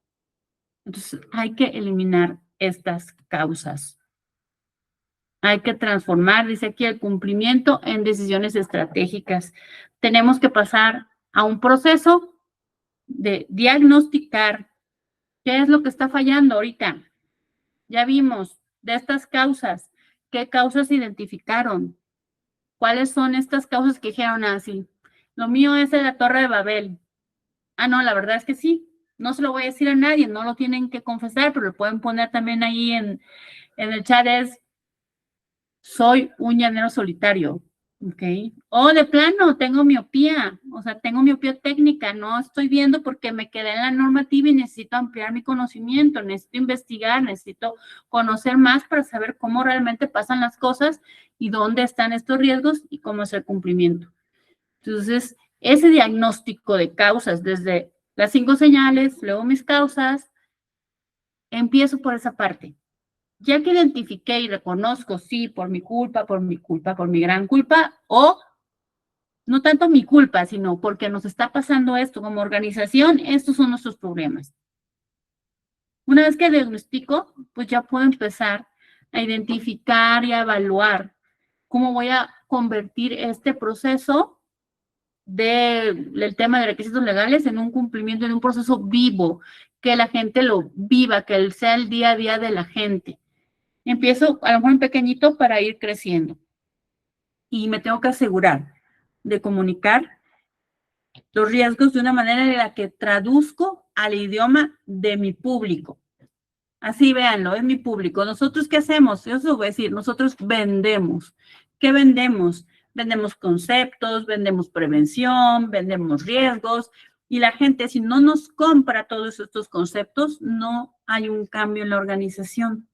Entonces hay que eliminar estas causas. Hay que transformar, dice aquí, el cumplimiento en decisiones estratégicas. Tenemos que pasar a un proceso de diagnosticar qué es lo que está fallando ahorita. Ya vimos de estas causas, qué causas se identificaron, cuáles son estas causas que dijeron así. Lo mío es la Torre de Babel. Ah, no, la verdad es que sí. No se lo voy a decir a nadie, no lo tienen que confesar, pero lo pueden poner también ahí en el chat, es soy un llanero solitario, ¿ok? O de plano, tengo miopía, o sea, tengo miopía técnica, no estoy viendo porque me quedé en la normativa y necesito ampliar mi conocimiento, necesito investigar, necesito conocer más para saber cómo realmente pasan las cosas y dónde están estos riesgos y cómo es el cumplimiento. Entonces, ese diagnóstico de causas, desde las 5 señales, luego mis causas, empiezo por esa parte. Ya que identifiqué y reconozco, sí, por mi culpa, por mi gran culpa, o no tanto mi culpa, sino porque nos está pasando esto como organización, estos son nuestros problemas. Una vez que diagnostico, pues ya puedo empezar a identificar y a evaluar cómo voy a convertir este proceso del tema de requisitos legales en un cumplimiento, en un proceso vivo, que la gente lo viva, que sea el día a día de la gente. Empiezo a lo mejor en pequeñito para ir creciendo. Y me tengo que asegurar de comunicar los riesgos de una manera en la que traduzco al idioma de mi público. Así véanlo, es mi público. ¿Nosotros qué hacemos? Yo os voy a decir, nosotros vendemos. ¿Qué vendemos? Vendemos conceptos, vendemos prevención, vendemos riesgos, y la gente, si no nos compra todos estos conceptos, no hay un cambio en la organización.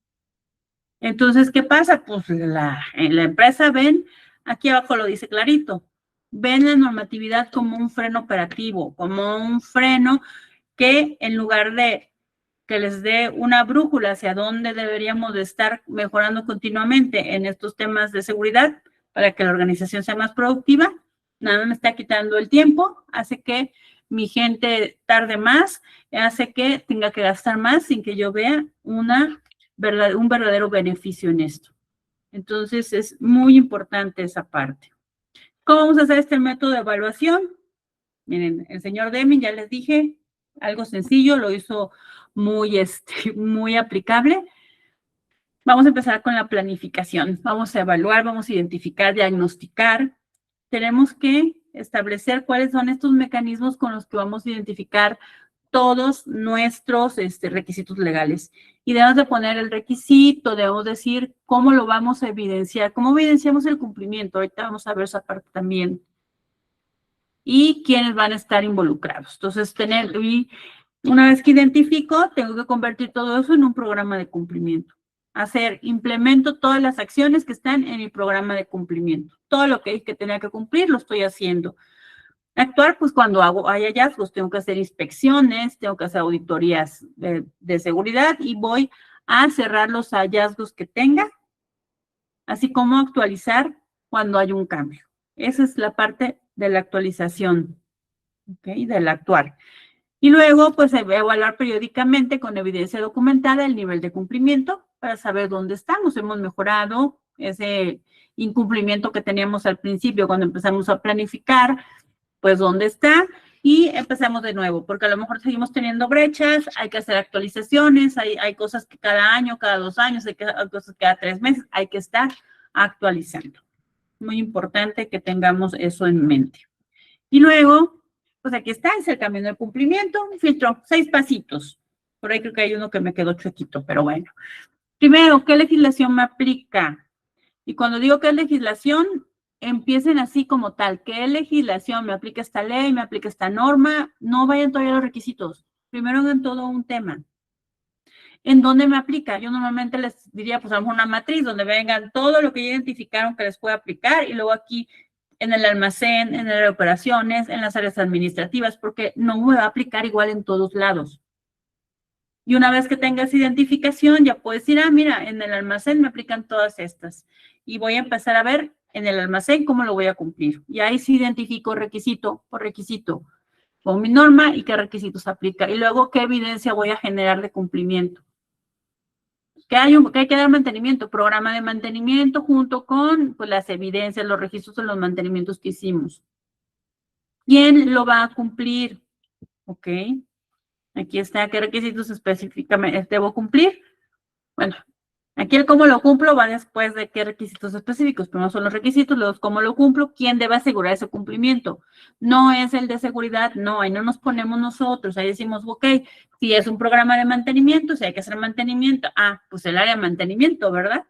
Entonces, ¿qué pasa? Pues en la empresa ven, aquí abajo lo dice clarito, ven la normatividad como un freno operativo, como un freno que en lugar de que les dé una brújula hacia dónde deberíamos de estar mejorando continuamente en estos temas de seguridad para que la organización sea más productiva, nada me está quitando el tiempo, hace que mi gente tarde más, hace que tenga que gastar más sin que yo vea un verdadero beneficio en esto. Entonces, es muy importante esa parte. ¿Cómo vamos a hacer este método de evaluación? Miren, el señor Deming, ya les dije, algo sencillo, lo hizo muy aplicable. Vamos a empezar con la planificación. Vamos a evaluar, vamos a identificar, diagnosticar. Tenemos que establecer cuáles son estos mecanismos con los que vamos a identificar todos nuestros requisitos legales. Y debemos de poner el requisito, debemos decir cómo lo vamos a evidenciar, cómo evidenciamos el cumplimiento. Ahorita vamos a ver esa parte también. Y quiénes van a estar involucrados. Entonces, una vez que identifico, tengo que convertir todo eso en un programa de cumplimiento. Implemento todas las acciones que están en mi programa de cumplimiento. Todo lo que tenía que cumplir, lo estoy haciendo. Actuar, pues cuando hay hallazgos, tengo que hacer inspecciones, tengo que hacer auditorías de seguridad y voy a cerrar los hallazgos que tenga, así como actualizar cuando hay un cambio. Esa es la parte de la actualización, ¿ok? Del actuar. Y luego, pues, evaluar periódicamente con evidencia documentada el nivel de cumplimiento para saber dónde estamos. Hemos mejorado ese incumplimiento que teníamos al principio cuando empezamos a planificar, pues, dónde está, y empezamos de nuevo, porque a lo mejor seguimos teniendo brechas, hay que hacer actualizaciones, hay cosas que cada año, cada 2 años, hay cosas que cada 3 meses, hay que estar actualizando. Muy importante que tengamos eso en mente. Y luego, pues aquí está, es el camino de cumplimiento, un filtro, 6 pasitos. Por ahí creo que hay uno que me quedó chuequito, pero bueno. Primero, ¿qué legislación me aplica? Y cuando digo qué legislación, empiecen así como tal. ¿Qué legislación me aplica esta ley, me aplica esta norma? No vayan todavía a los requisitos. Primero hagan todo un tema. ¿En dónde me aplica? Yo normalmente les diría, pues a lo mejor una matriz donde vengan todo lo que ya identificaron que les puede aplicar y luego aquí en el almacén, en el área de operaciones, en las áreas administrativas, porque no me va a aplicar igual en todos lados. Y una vez que tengas identificación, ya puedes decir, mira, en el almacén me aplican todas estas. Y voy a empezar a ver en el almacén cómo lo voy a cumplir. Y ahí sí identifico requisito por requisito, con mi norma y qué requisitos aplica. Y luego qué evidencia voy a generar de cumplimiento. Que hay que dar mantenimiento, programa de mantenimiento junto con pues, las evidencias, los registros de los mantenimientos que hicimos. ¿Quién lo va a cumplir? Ok. Aquí está, ¿qué requisitos específicamente debo cumplir? Bueno, aquí el cómo lo cumplo va después de qué requisitos específicos. Primero son los requisitos, luego cómo lo cumplo, quién debe asegurar ese cumplimiento. No es el de seguridad, no, ahí no nos ponemos nosotros, ahí decimos, ok, si es un programa de mantenimiento, si hay que hacer mantenimiento, pues el área de mantenimiento, ¿verdad?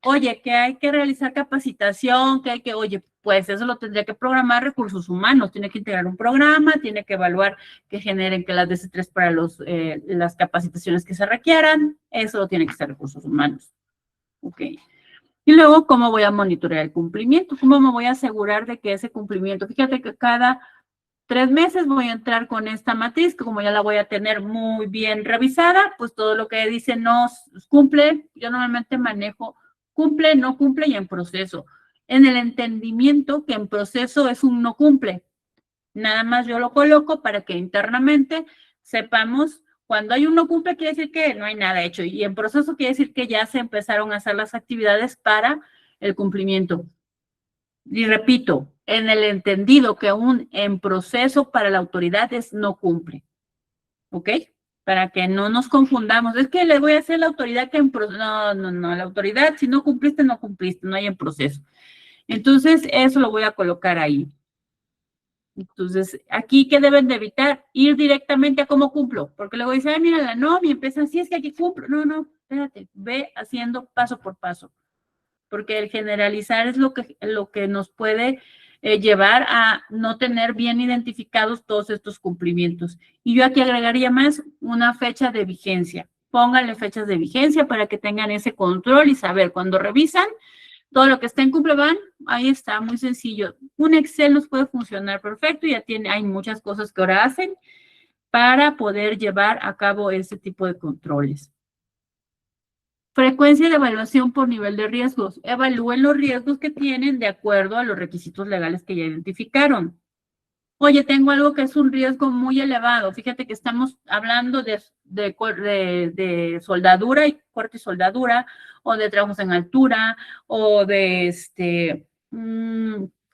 Oye, que hay que realizar capacitación, oye, pues eso lo tendría que programar recursos humanos, tiene que integrar un programa, tiene que evaluar que generen que las DC3 para las capacitaciones que se requieran, eso lo tiene que hacer recursos humanos. Ok. Y luego, ¿cómo voy a monitorear el cumplimiento? ¿Cómo me voy a asegurar de que ese cumplimiento? Fíjate que cada 3 meses voy a entrar con esta matriz, que como ya la voy a tener muy bien revisada, pues todo lo que dice no cumple, yo normalmente manejo cumple, no cumple y en proceso. En el entendimiento que en proceso es un no cumple. Nada más yo lo coloco para que internamente sepamos cuando hay un no cumple quiere decir que no hay nada hecho y en proceso quiere decir que ya se empezaron a hacer las actividades para el cumplimiento. Y repito, en el entendido que en proceso para la autoridad es no cumple. ¿Ok? Para que no nos confundamos. Es que le voy a hacer a la autoridad que en proceso. No, la autoridad, si no cumpliste, no hay en proceso. Entonces, eso lo voy a colocar ahí. Entonces, aquí, ¿qué deben de evitar? Ir directamente a cómo cumplo. Porque luego dice, mira, mi empresa, sí es que aquí cumplo. No, espérate, ve haciendo paso por paso. Porque el generalizar es lo que nos puede llevar a no tener bien identificados todos estos cumplimientos. Y yo aquí agregaría más una fecha de vigencia. Pónganle fechas de vigencia para que tengan ese control y saber cuando revisan todo lo que está en CumpleBan, ahí está, muy sencillo. Un Excel nos puede funcionar perfecto, hay muchas cosas que ahora hacen para poder llevar a cabo ese tipo de controles. Frecuencia de evaluación por nivel de riesgos. Evalúen los riesgos que tienen de acuerdo a los requisitos legales que ya identificaron. Oye, tengo algo que es un riesgo muy elevado. Fíjate que estamos hablando de soldadura y corte y soldadura, o de trabajos en altura, o de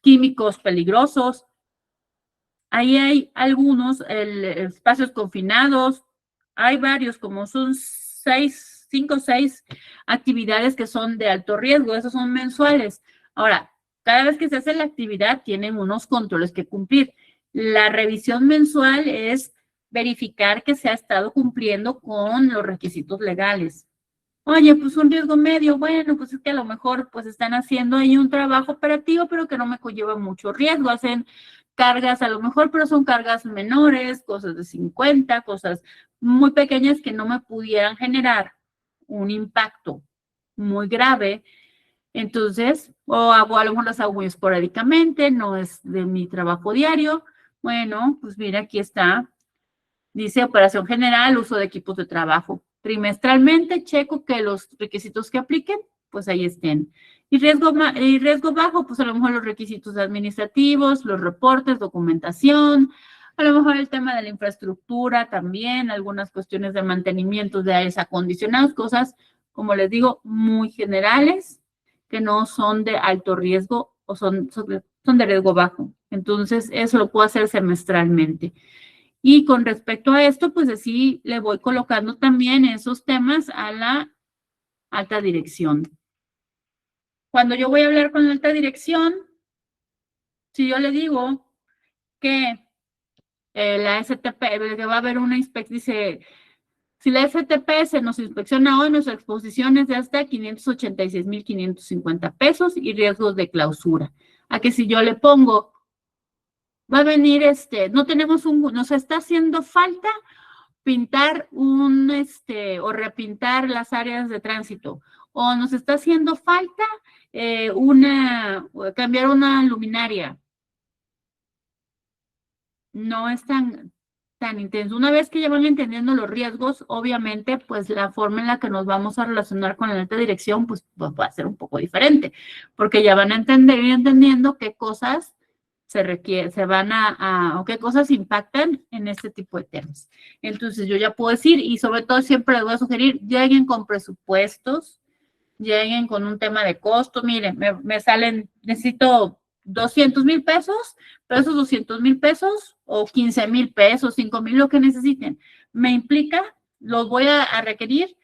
químicos peligrosos. Ahí hay algunos espacios confinados, hay varios, como son 5 o 6 actividades que son de alto riesgo, esos son mensuales. Ahora, cada vez que se hace la actividad tienen unos controles que cumplir. La revisión mensual es verificar que se ha estado cumpliendo con los requisitos legales. Oye, pues un riesgo medio, bueno, pues es que a lo mejor pues están haciendo ahí un trabajo operativo, pero que no me conlleva mucho riesgo. Hacen cargas a lo mejor, pero son cargas menores, cosas de 50, cosas muy pequeñas que no me pudieran generar un impacto muy grave. Entonces, o hago, a lo mejor las hago muy esporádicamente, no es de mi trabajo diario. Bueno, pues mira, aquí está. Dice operación general, uso de equipos de trabajo. Trimestralmente checo que los requisitos que apliquen, pues ahí estén. Y riesgo bajo, pues a lo mejor los requisitos administrativos, los reportes, documentación, a lo mejor el tema de la infraestructura también, algunas cuestiones de mantenimiento de aires acondicionados, cosas, como les digo, muy generales, que no son de alto riesgo o son de riesgo bajo. Entonces, eso lo puedo hacer semestralmente. Y con respecto a esto, pues así le voy colocando también esos temas a la alta dirección. Cuando yo voy a hablar con la alta dirección, si yo le digo que la STP, que va a haber una inspección, dice, si la STP se nos inspecciona hoy, nuestra exposición es de hasta 586,550 pesos y riesgos de clausura. A que si yo le pongo, va a venir no tenemos nos está haciendo falta pintar o repintar las áreas de tránsito, o nos está haciendo falta cambiar una luminaria. No es tan intenso. Una vez que ya van entendiendo los riesgos, obviamente, pues la forma en la que nos vamos a relacionar con la alta dirección, pues va a ser un poco diferente, porque ya van a ir entendiendo qué cosas o qué cosas impactan en este tipo de temas. Entonces, yo ya puedo decir, y sobre todo siempre les voy a sugerir, lleguen con presupuestos, lleguen con un tema de costo. Miren, me salen, necesito 200,000 pesos, pero esos 200,000 pesos o 15,000 pesos, 5,000, lo que necesiten, me implica, los voy a requerir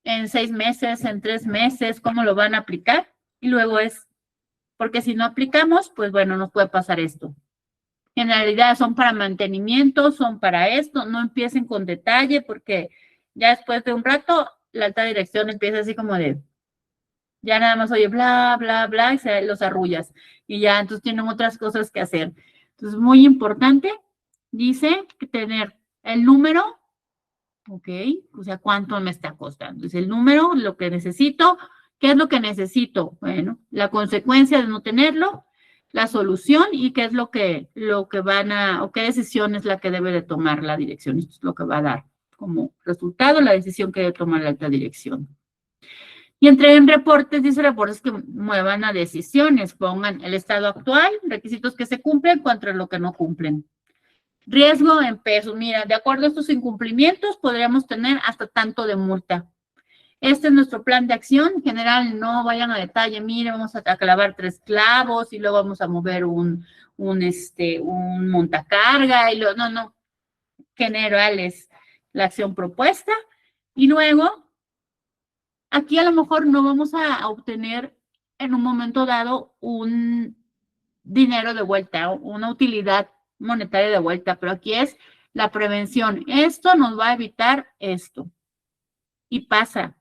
en 6 meses, en 3 meses, cómo lo van a aplicar, y luego porque si no aplicamos, pues bueno, nos puede pasar esto. En realidad son para mantenimiento, son para esto, no empiecen con detalle, porque ya después de un rato, la alta dirección empieza así como de, ya nada más oye bla, bla, bla, y se los arrullas. Y ya, entonces tienen otras cosas que hacer. Entonces, muy importante, dice que tener el número, ok, o sea, cuánto me está costando. Entonces, el número, lo que necesito, ¿qué es lo que necesito? Bueno, la consecuencia de no tenerlo, la solución y qué es lo que o qué decisión es la que debe de tomar la dirección. Esto es lo que va a dar como resultado la decisión que debe tomar la alta dirección. Y entreguen reportes, dice reportes que muevan a decisiones, pongan el estado actual, requisitos que se cumplen contra lo que no cumplen. Riesgo en pesos, mira, de acuerdo a estos incumplimientos podríamos tener hasta tanto de multa. Este es nuestro plan de acción general, no vayan a detalle, mire, vamos a clavar 3 clavos y luego vamos a mover un montacarga y no, general es la acción propuesta. Y luego, aquí a lo mejor no vamos a obtener en un momento dado un dinero de vuelta, una utilidad monetaria de vuelta, pero aquí es la prevención. Esto nos va a evitar esto. Y pasa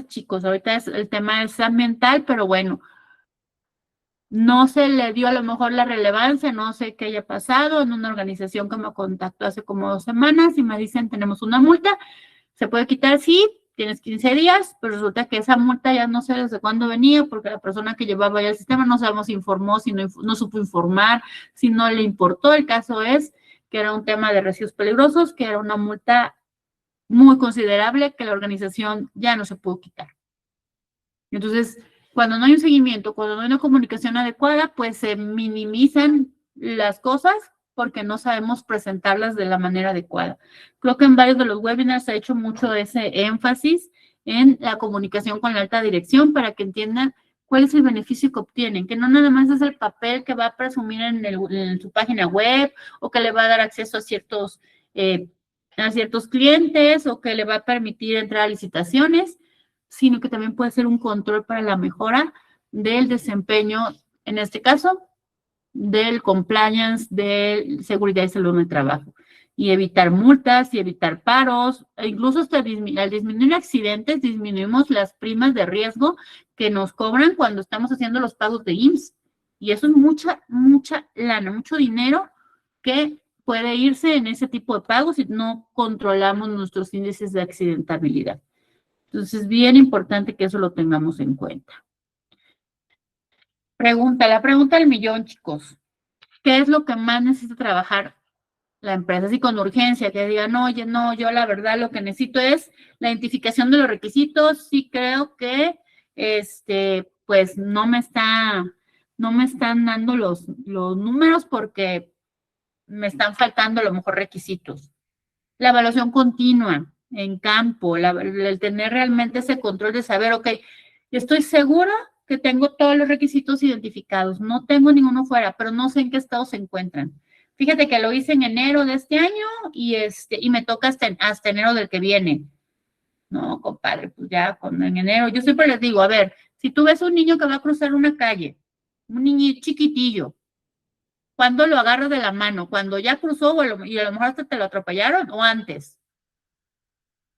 chicos, ahorita el tema es ambiental, pero bueno, no se le dio a lo mejor la relevancia, no sé qué haya pasado en una organización que me contactó hace como 2 semanas y me dicen tenemos una multa, se puede quitar, sí, tienes 15 días, pero resulta que esa multa ya no sé desde cuándo venía, porque la persona que llevaba ya el sistema no sabemos si informó, si no supo informar, si no le importó. El caso es que era un tema de residuos peligrosos, que era una multa muy considerable que la organización ya no se pudo quitar. Entonces, cuando no hay un seguimiento, cuando no hay una comunicación adecuada, pues se minimizan las cosas porque no sabemos presentarlas de la manera adecuada. Creo que en varios de los webinars se ha hecho mucho ese énfasis en la comunicación con la alta dirección para que entiendan cuál es el beneficio que obtienen, que no nada más es el papel que va a presumir en su página web o que le va a dar acceso a ciertos clientes o que le va a permitir entrar a licitaciones, sino que también puede ser un control para la mejora del desempeño, en este caso, del compliance de seguridad y salud en el trabajo. Y evitar multas y evitar paros, e incluso hasta al disminuir accidentes, disminuimos las primas de riesgo que nos cobran cuando estamos haciendo los pagos de IMSS. Y eso es mucha lana, mucho dinero que puede irse en ese tipo de pagos si no controlamos nuestros índices de accidentabilidad. Entonces, es bien importante que eso lo tengamos en cuenta. La pregunta del millón, chicos. ¿Qué es lo que más necesita trabajar la empresa? Así con urgencia, que digan, oye, no, yo la verdad lo que necesito es la identificación de los requisitos. Sí creo que, pues no me están dando los números porque me están faltando a lo mejor requisitos. La evaluación continua en campo, el tener realmente ese control de saber, ok, estoy segura que tengo todos los requisitos identificados, no tengo ninguno fuera, pero no sé en qué estado se encuentran. Fíjate que lo hice en enero de este año y me toca hasta enero del que viene. No, compadre, pues ya en enero, yo siempre les digo, a ver, si tú ves un niño que va a cruzar una calle, un niño chiquitillo, ¿cuándo lo agarras de la mano? ¿Cuando ya cruzó y a lo mejor hasta te lo atropellaron o antes?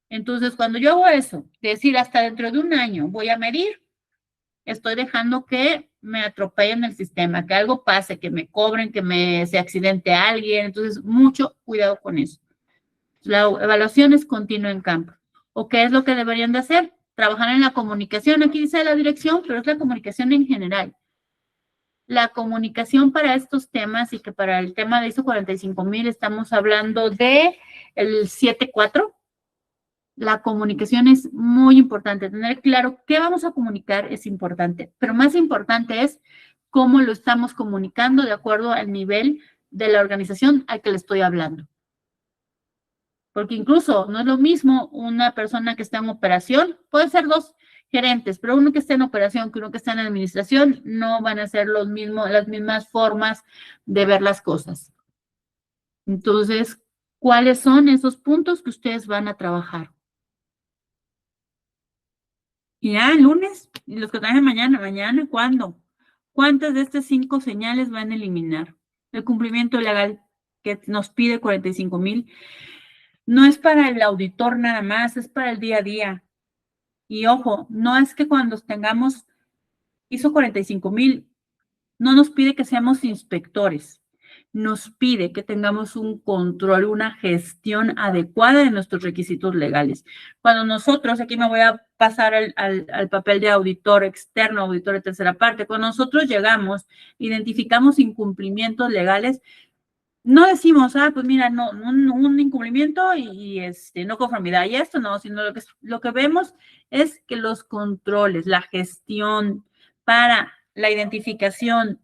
Entonces, cuando yo hago eso, decir hasta dentro de un año voy a medir, estoy dejando que me atropellen el sistema, que algo pase, que me cobren, que se accidente a alguien. Entonces, mucho cuidado con eso. La evaluación es continua en campo. ¿O qué es lo que deberían de hacer? Trabajar en la comunicación. Aquí dice la dirección, pero es la comunicación en general. La comunicación para estos temas y que para el tema de ISO 45000 estamos hablando de el 7.4. La comunicación es muy importante. Tener claro qué vamos a comunicar es importante, pero más importante es cómo lo estamos comunicando de acuerdo al nivel de la organización al que le estoy hablando. Porque incluso no es lo mismo una persona que está en operación, puede ser dos gerentes, pero uno que está en operación que uno que está en administración no van a ser las mismas formas de ver las cosas. Entonces, ¿cuáles son esos puntos que ustedes van a trabajar? Y ya el lunes, y los que trabajan mañana, ¿cuándo? ¿Cuántas de estas 5 señales van a eliminar? El cumplimiento legal que nos pide 45,000 no es para el auditor nada más, es para el día a día. Y ojo, no es que cuando tengamos ISO 45,000, no nos pide que seamos inspectores, nos pide que tengamos un control, una gestión adecuada de nuestros requisitos legales. Cuando nosotros, aquí me voy a pasar al papel de auditor externo, auditor de tercera parte, cuando nosotros llegamos, identificamos incumplimientos legales, no decimos, pues mira, no, un incumplimiento y no conformidad y esto no, sino lo que vemos es que los controles, la gestión para la identificación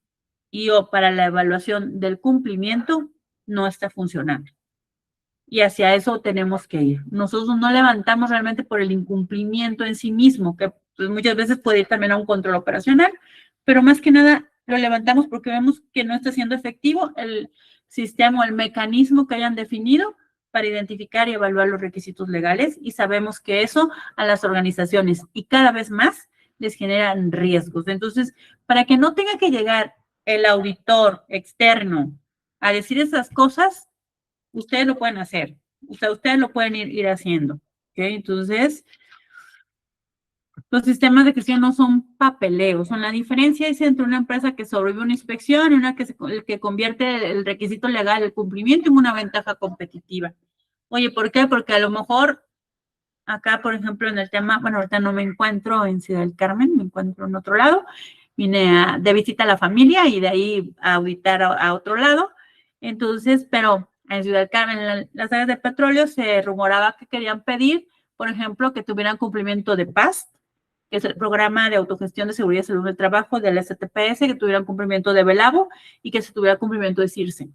o para la evaluación del cumplimiento no está funcionando. Y hacia eso tenemos que ir. Nosotros no levantamos realmente por el incumplimiento en sí mismo, que pues, muchas veces puede ir también a un control operacional, pero más que nada lo levantamos porque vemos que no está siendo efectivo el sistema o el mecanismo que hayan definido para identificar y evaluar los requisitos legales y sabemos que eso a las organizaciones y cada vez más les generan riesgos. Entonces, para que no tenga que llegar el auditor externo a decir esas cosas, ustedes lo pueden hacer. Ustedes lo pueden ir haciendo. ¿Okay? Entonces, los sistemas de gestión no son papeleos. Son la diferencia es entre una empresa que sobrevive una inspección y una que convierte el requisito legal, el cumplimiento, en una ventaja competitiva. Oye, ¿por qué? Porque a lo mejor acá, por ejemplo, en el tema, bueno, ahorita no me encuentro en Ciudad del Carmen, me encuentro en otro lado. Vine de visita a la familia y de ahí a auditar a otro lado. Entonces, pero en Ciudad del Carmen, en las áreas de petróleo, se rumoraba que querían pedir, por ejemplo, que tuvieran cumplimiento de PAST, que es el Programa de Autogestión de Seguridad y Salud del Trabajo del STPS, que tuvieran cumplimiento de BELABO y que se tuviera cumplimiento de CIRSE.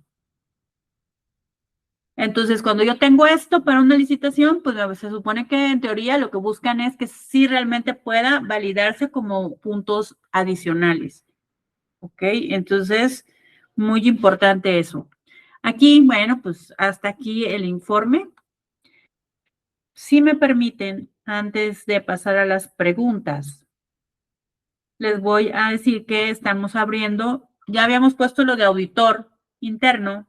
Entonces, cuando yo tengo esto para una licitación, pues se supone que en teoría lo que buscan es que sí realmente pueda validarse como puntos adicionales. ¿Ok? Entonces, muy importante eso. Aquí, bueno, pues hasta aquí el informe. Si me permiten, antes de pasar a las preguntas, les voy a decir que estamos abriendo, ya habíamos puesto lo de auditor interno,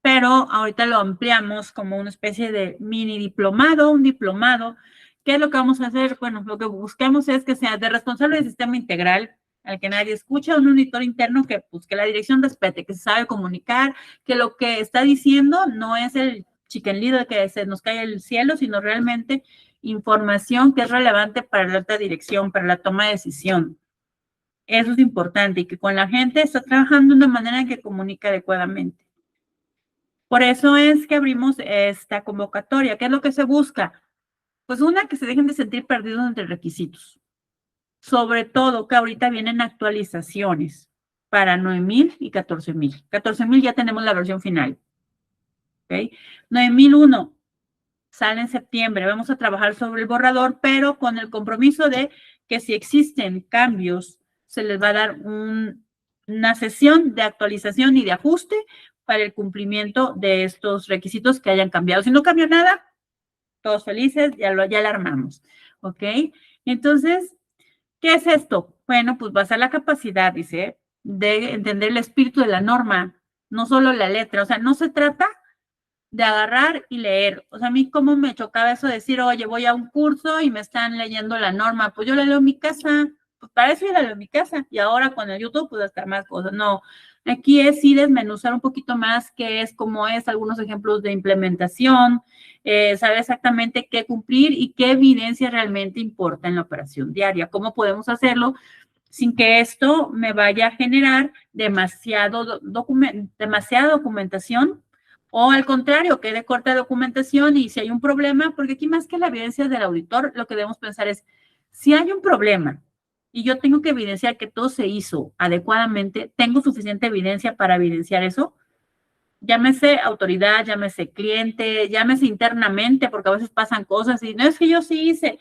pero ahorita lo ampliamos como una especie de mini diplomado, un diplomado. ¿Qué es lo que vamos a hacer? Bueno, lo que buscamos es que sea de responsable del sistema integral, al que nadie escucha, un auditor interno que, pues, que la dirección respete, que se sabe comunicar, que lo que está diciendo no es el chicken little que se nos cae el cielo, sino realmente información que es relevante para la alta dirección, para la toma de decisión. Eso es importante y que con la gente está trabajando de una manera en que comunica adecuadamente. Por eso es que abrimos esta convocatoria. ¿Qué es lo que se busca? Pues una, que se dejen de sentir perdidos entre requisitos. Sobre todo que ahorita vienen actualizaciones para 9,000 y 14,000. 14,000 ya tenemos la versión final. ¿Ok? 9,001 sale en septiembre. Vamos a trabajar sobre el borrador, pero con el compromiso de que si existen cambios, se les va a dar una sesión de actualización y de ajuste para el cumplimiento de estos requisitos que hayan cambiado. Si no cambió nada, todos felices, ya la armamos, ¿ok? Entonces, ¿qué es esto? Bueno, pues va a ser la capacidad, dice, de entender el espíritu de la norma, no solo la letra. O sea, no se trata de agarrar y leer. O sea, a mí cómo me chocaba eso de decir, oye, voy a un curso y me están leyendo la norma, pues yo la leo en mi casa, pues para eso yo la leo en mi casa, y ahora con el YouTube pues hasta más cosas. No, aquí es sí desmenuzar un poquito más qué es, cómo es, algunos ejemplos de implementación, saber exactamente qué cumplir y qué evidencia realmente importa en la operación diaria, cómo podemos hacerlo sin que esto me vaya a generar demasiada documentación, o al contrario, que de corta documentación y si hay un problema, porque aquí más que la evidencia del auditor, lo que debemos pensar es, si hay un problema y yo tengo que evidenciar que todo se hizo adecuadamente, ¿tengo suficiente evidencia para evidenciar eso? Llámese autoridad, llámese cliente, llámese internamente, porque a veces pasan cosas y no es que yo sí hice.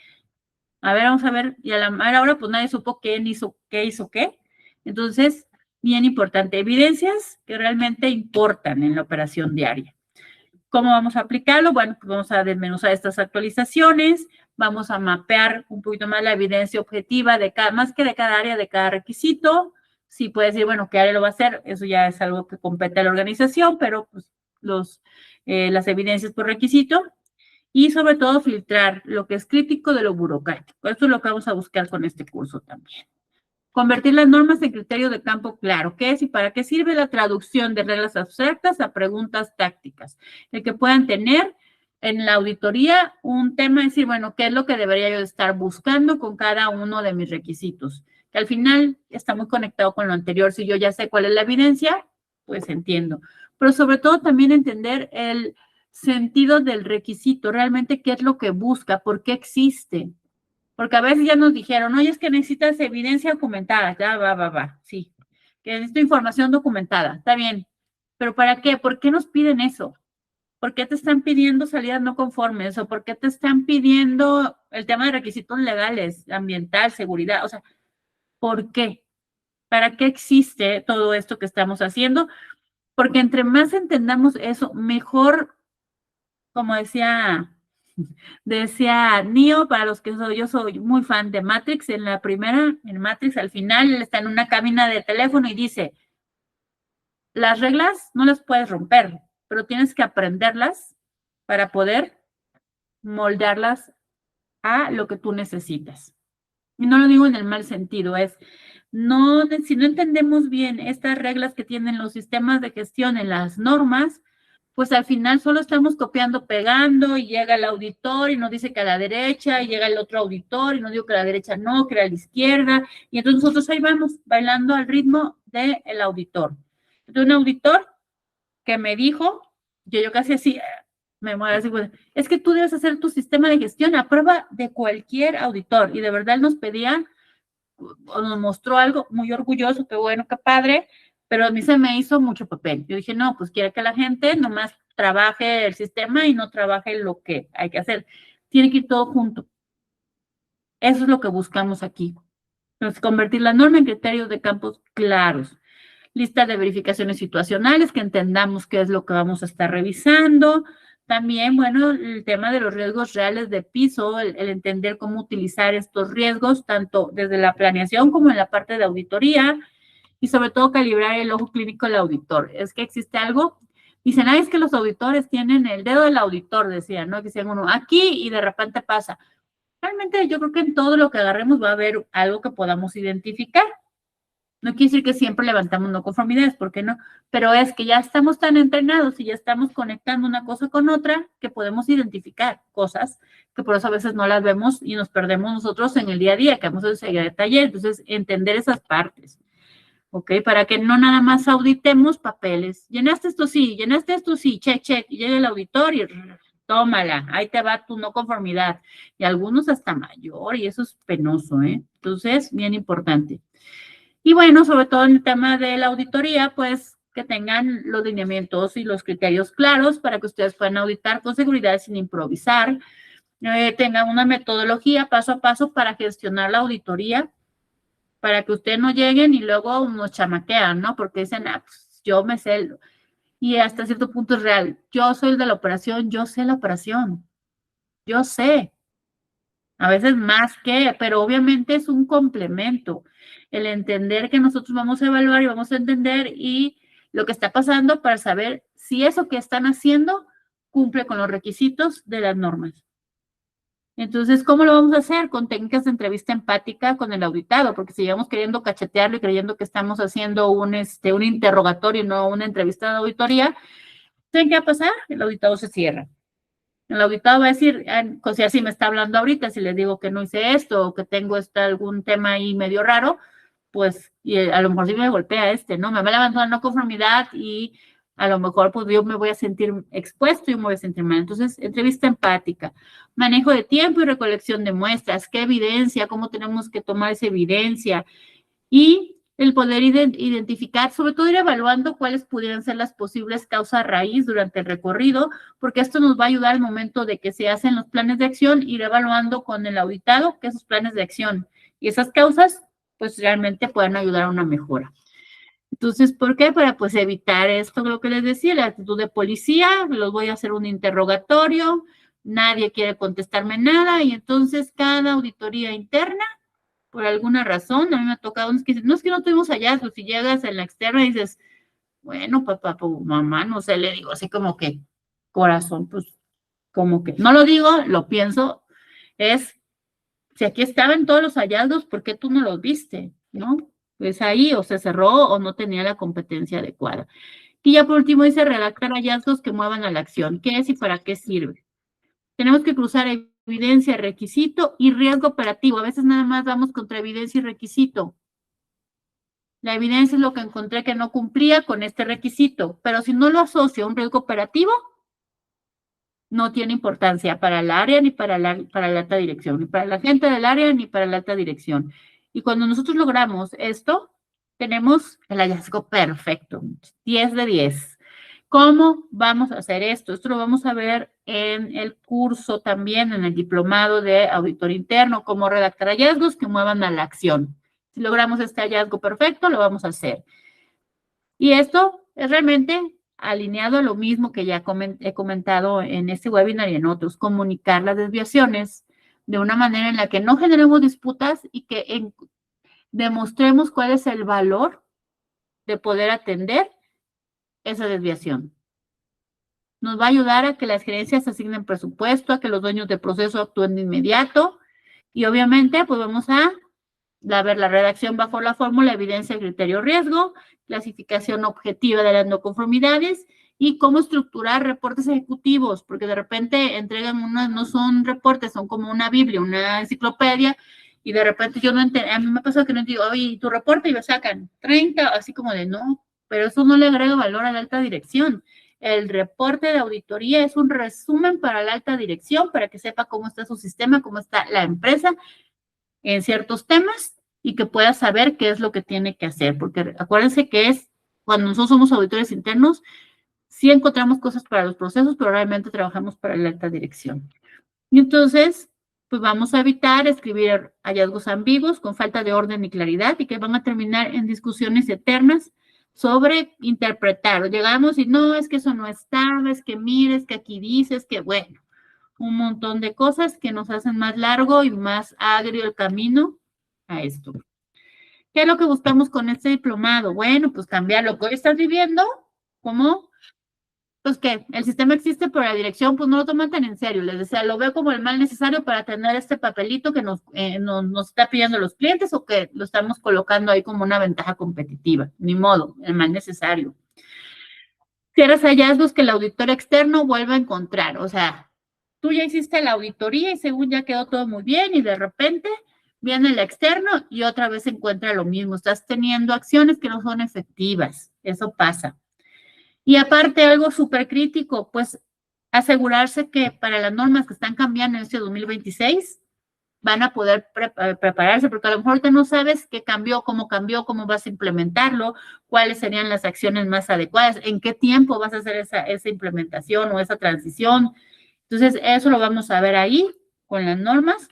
A ver, vamos a ver, y a la mera hora pues nadie supo quién hizo qué. Entonces, bien importante, evidencias que realmente importan en la operación diaria. ¿Cómo vamos a aplicarlo? Bueno, pues vamos a desmenuzar estas actualizaciones, vamos a mapear un poquito más la evidencia objetiva de cada, más que de cada área, de cada requisito. Si puede decir, bueno, ¿qué área lo va a hacer? Eso ya es algo que compete a la organización, pero pues las evidencias por requisito. Y sobre todo filtrar lo que es crítico de lo burocrático. Esto es lo que vamos a buscar con este curso también. Convertir las normas en criterio de campo claro. ¿Qué es y para qué sirve la traducción de reglas abstractas a preguntas tácticas? El que puedan tener en la auditoría un tema, es decir, bueno, ¿qué es lo que debería yo estar buscando con cada uno de mis requisitos? Que al final está muy conectado con lo anterior. Si yo ya sé cuál es la evidencia, pues entiendo. Pero sobre todo también entender el sentido del requisito, realmente qué es lo que busca, por qué existe. Porque a veces ya nos dijeron, oye, es que necesitas evidencia documentada. Ya, va, sí. Que necesito información documentada. Está bien. ¿Pero para qué? ¿Por qué nos piden eso? ¿Por qué te están pidiendo salidas no conformes? ¿O por qué te están pidiendo el tema de requisitos legales, ambiental, seguridad? O sea, ¿por qué? ¿Para qué existe todo esto que estamos haciendo? Porque entre más entendamos eso, mejor, como decía Neo, para los que yo soy muy fan de Matrix, en la primera, en Matrix, al final, él está en una cabina de teléfono y dice, las reglas no las puedes romper, pero tienes que aprenderlas para poder moldearlas a lo que tú necesitas. Y no lo digo en el mal sentido, es, no, si no entendemos bien estas reglas que tienen los sistemas de gestión en las normas, pues al final solo estamos copiando, pegando, y llega el auditor y nos dice que a la derecha, y llega el otro auditor y nos dice que a la derecha no, que a la izquierda, y entonces nosotros ahí vamos bailando al ritmo del auditor. Entonces un auditor que me dijo, yo casi así, me muero así, pues, es que tú debes hacer tu sistema de gestión a prueba de cualquier auditor, y de verdad nos pedía, o nos mostró algo muy orgulloso, qué bueno, qué padre, pero a mí se me hizo mucho papel. Yo dije, no, pues quiere que la gente nomás trabaje el sistema y no trabaje lo que hay que hacer. Tiene que ir todo junto. Eso es lo que buscamos aquí. Entonces, convertir la norma en criterios de campos claros. Lista de verificaciones situacionales, que entendamos qué es lo que vamos a estar revisando. También, bueno, el tema de los riesgos reales de piso, el entender cómo utilizar estos riesgos, tanto desde la planeación como en la parte de auditoría, y sobre todo calibrar el ojo clínico del auditor. Es que existe algo, dicen, es que los auditores tienen el dedo del auditor, decían, ¿no? Que decían uno, aquí y de repente pasa. Realmente yo creo que en todo lo que agarremos va a haber algo que podamos identificar. No quiere decir que siempre levantamos no conformidades, ¿por qué no? Pero es que ya estamos tan entrenados y ya estamos conectando una cosa con otra que podemos identificar cosas que por eso a veces no las vemos y nos perdemos nosotros en el día a día, que vamos a seguir de taller. Entonces, entender esas partes, ¿ok? Para que no nada más auditemos papeles. Llenaste esto sí, check, check. Y llega el auditor y tómala, ahí te va tu no conformidad. Y algunos hasta mayor, y eso es penoso, ¿eh? Entonces, bien importante. Y bueno, sobre todo en el tema de la auditoría, pues que tengan los lineamientos y los criterios claros para que ustedes puedan auditar con seguridad sin improvisar, tengan una metodología paso a paso para gestionar la auditoría, para que ustedes no lleguen y luego nos chamaquean, ¿no? Porque dicen, pues yo me sé, y hasta cierto punto es real. Yo soy el de la operación, yo sé la operación, yo sé. A veces más que, pero obviamente es un complemento. El entender que nosotros vamos a evaluar y vamos a entender y lo que está pasando para saber si eso que están haciendo cumple con los requisitos de las normas. Entonces, ¿cómo lo vamos a hacer? Con técnicas de entrevista empática con el auditado, porque si llevamos queriendo cachetearlo y creyendo que estamos haciendo un interrogatorio, no una entrevista de auditoría, ¿saben qué va a pasar? El auditado se cierra. El auditado va a decir, si así me está hablando ahorita, si le digo que no hice esto o que tengo algún tema ahí medio raro, pues y a lo mejor sí me golpea ¿no? Me va a levantar una no conformidad y a lo mejor pues yo me voy a sentir expuesto y me voy a sentir mal. Entonces, entrevista empática, manejo de tiempo y recolección de muestras, qué evidencia, cómo tenemos que tomar esa evidencia y el poder identificar, sobre todo ir evaluando cuáles pudieran ser las posibles causas raíz durante el recorrido, porque esto nos va a ayudar al momento de que se hacen los planes de acción, ir evaluando con el auditado que esos planes de acción y esas causas, pues realmente puedan ayudar a una mejora. Entonces, ¿por qué? Para pues evitar esto, lo que les decía, la actitud de policía, los voy a hacer un interrogatorio, nadie quiere contestarme nada y entonces cada auditoría interna por alguna razón, a mí me ha tocado unos que dicen, no es que no tuvimos hallazgos, si llegas en la externa y dices, bueno, papá, mamá, no sé, le digo así como que, corazón, pues, como que, no lo digo, lo pienso, es, si aquí estaban todos los hallazgos, ¿por qué tú no los viste? ¿No? Pues ahí o se cerró o no tenía la competencia adecuada. Y ya por último dice redactar hallazgos que muevan a la acción. ¿Qué es y para qué sirve? Tenemos que cruzar evidencia, requisito y riesgo operativo. A veces nada más vamos contra evidencia y requisito. La evidencia es lo que encontré que no cumplía con este requisito, pero si no lo asocio a un riesgo operativo, no tiene importancia para el área ni para la alta dirección, ni para la gente del área ni para la alta dirección. Y cuando nosotros logramos esto, tenemos el hallazgo perfecto, 10 de 10. ¿Cómo vamos a hacer esto? Esto lo vamos a ver en el curso también, en el diplomado de auditor interno, cómo redactar hallazgos que muevan a la acción. Si logramos este hallazgo perfecto, lo vamos a hacer. Y esto es realmente alineado a lo mismo que ya he comentado en este webinar y en otros, comunicar las desviaciones de una manera en la que no generemos disputas y que demostremos cuál es el valor de poder atender esa desviación. Nos va a ayudar a que las gerencias asignen presupuesto, a que los dueños del proceso actúen de inmediato y obviamente pues vamos a ver la redacción bajo la fórmula evidencia, criterio, riesgo, clasificación objetiva de las no conformidades y cómo estructurar reportes ejecutivos, porque de repente entregan no son reportes, son como una Biblia, una enciclopedia, y de repente yo no entiendo, a mí me ha pasado que no digo, oye, tu reporte y me sacan 30, así como de no, pero eso no le agrega valor a la alta dirección. El reporte de auditoría es un resumen para la alta dirección, para que sepa cómo está su sistema, cómo está la empresa en ciertos temas y que pueda saber qué es lo que tiene que hacer, porque acuérdense que cuando nosotros somos auditores internos, Sí encontramos cosas para los procesos, pero realmente trabajamos para la alta dirección. Y entonces, pues vamos a evitar escribir hallazgos ambiguos con falta de orden y claridad y que van a terminar en discusiones eternas sobre interpretar. Llegamos y no, es que eso no estaba, es que mires, que aquí dices, que bueno, un montón de cosas que nos hacen más largo y más agrio el camino a esto. ¿Qué es lo que buscamos con este diplomado? Bueno, pues cambiar lo que hoy estás viviendo, como pues que el sistema existe, pero la dirección pues no lo toman tan en serio. Les decía, lo veo como el mal necesario para tener este papelito que nos está pidiendo los clientes o que lo estamos colocando ahí como una ventaja competitiva. Ni modo, el mal necesario. Cierras hallazgos que el auditor externo vuelve a encontrar. O sea, tú ya hiciste la auditoría y según ya quedó todo muy bien y de repente viene el externo y otra vez encuentra lo mismo. Estás teniendo acciones que no son efectivas. Eso pasa. Y aparte, algo súper crítico, pues asegurarse que para las normas que están cambiando en este 2026 van a poder prepararse, porque a lo mejor ahorita no sabes qué cambió, cómo vas a implementarlo, cuáles serían las acciones más adecuadas, en qué tiempo vas a hacer esa implementación o esa transición. Entonces, eso lo vamos a ver ahí con las normas.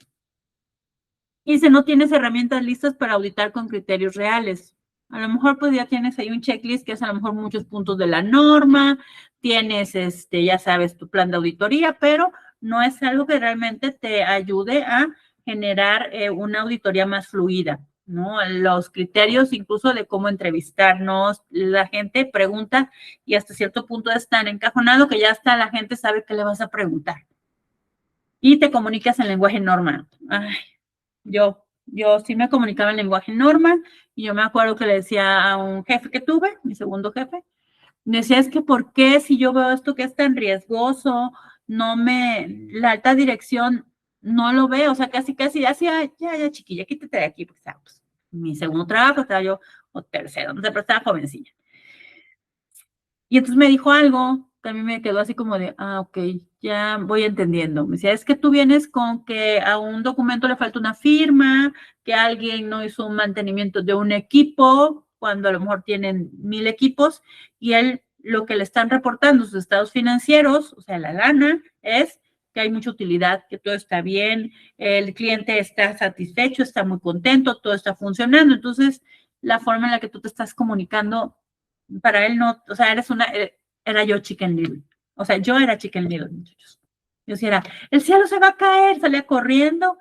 Y si no tienes herramientas listas para auditar con criterios reales, a lo mejor pues ya tienes ahí un checklist que es a lo mejor muchos puntos de la norma, tienes ya sabes, tu plan de auditoría, pero no es algo que realmente te ayude a generar una auditoría más fluida, ¿no? Los criterios incluso de cómo entrevistarnos, la gente pregunta y hasta cierto punto es tan encajonado que ya hasta la gente sabe qué le vas a preguntar. Y te comunicas en lenguaje norma. Ay, yo sí me comunicaba en lenguaje normal y yo me acuerdo que le decía a un jefe que tuve, mi segundo jefe, me decía, es que ¿por qué si yo veo esto que es tan riesgoso, la alta dirección no lo veo? O sea, casi decía, ya, chiquilla, quítate de aquí, porque pues, mi segundo trabajo estaba yo, o tercero, no sé, pero estaba jovencilla. Y entonces me dijo algo que a mí me quedó así como de, ok, ya voy entendiendo. Me decía, es que tú vienes con que a un documento le falta una firma, que alguien no hizo un mantenimiento de un equipo, cuando a lo mejor tienen 1000 equipos, y él lo que le están reportando sus estados financieros, o sea, la lana, es que hay mucha utilidad, que todo está bien, el cliente está satisfecho, está muy contento, todo está funcionando. Entonces, la forma en la que tú te estás comunicando para él no, o sea, era yo Chicken Little. O sea, yo era Chicken Little, muchachos. Yo sí era, el cielo se va a caer, salía corriendo.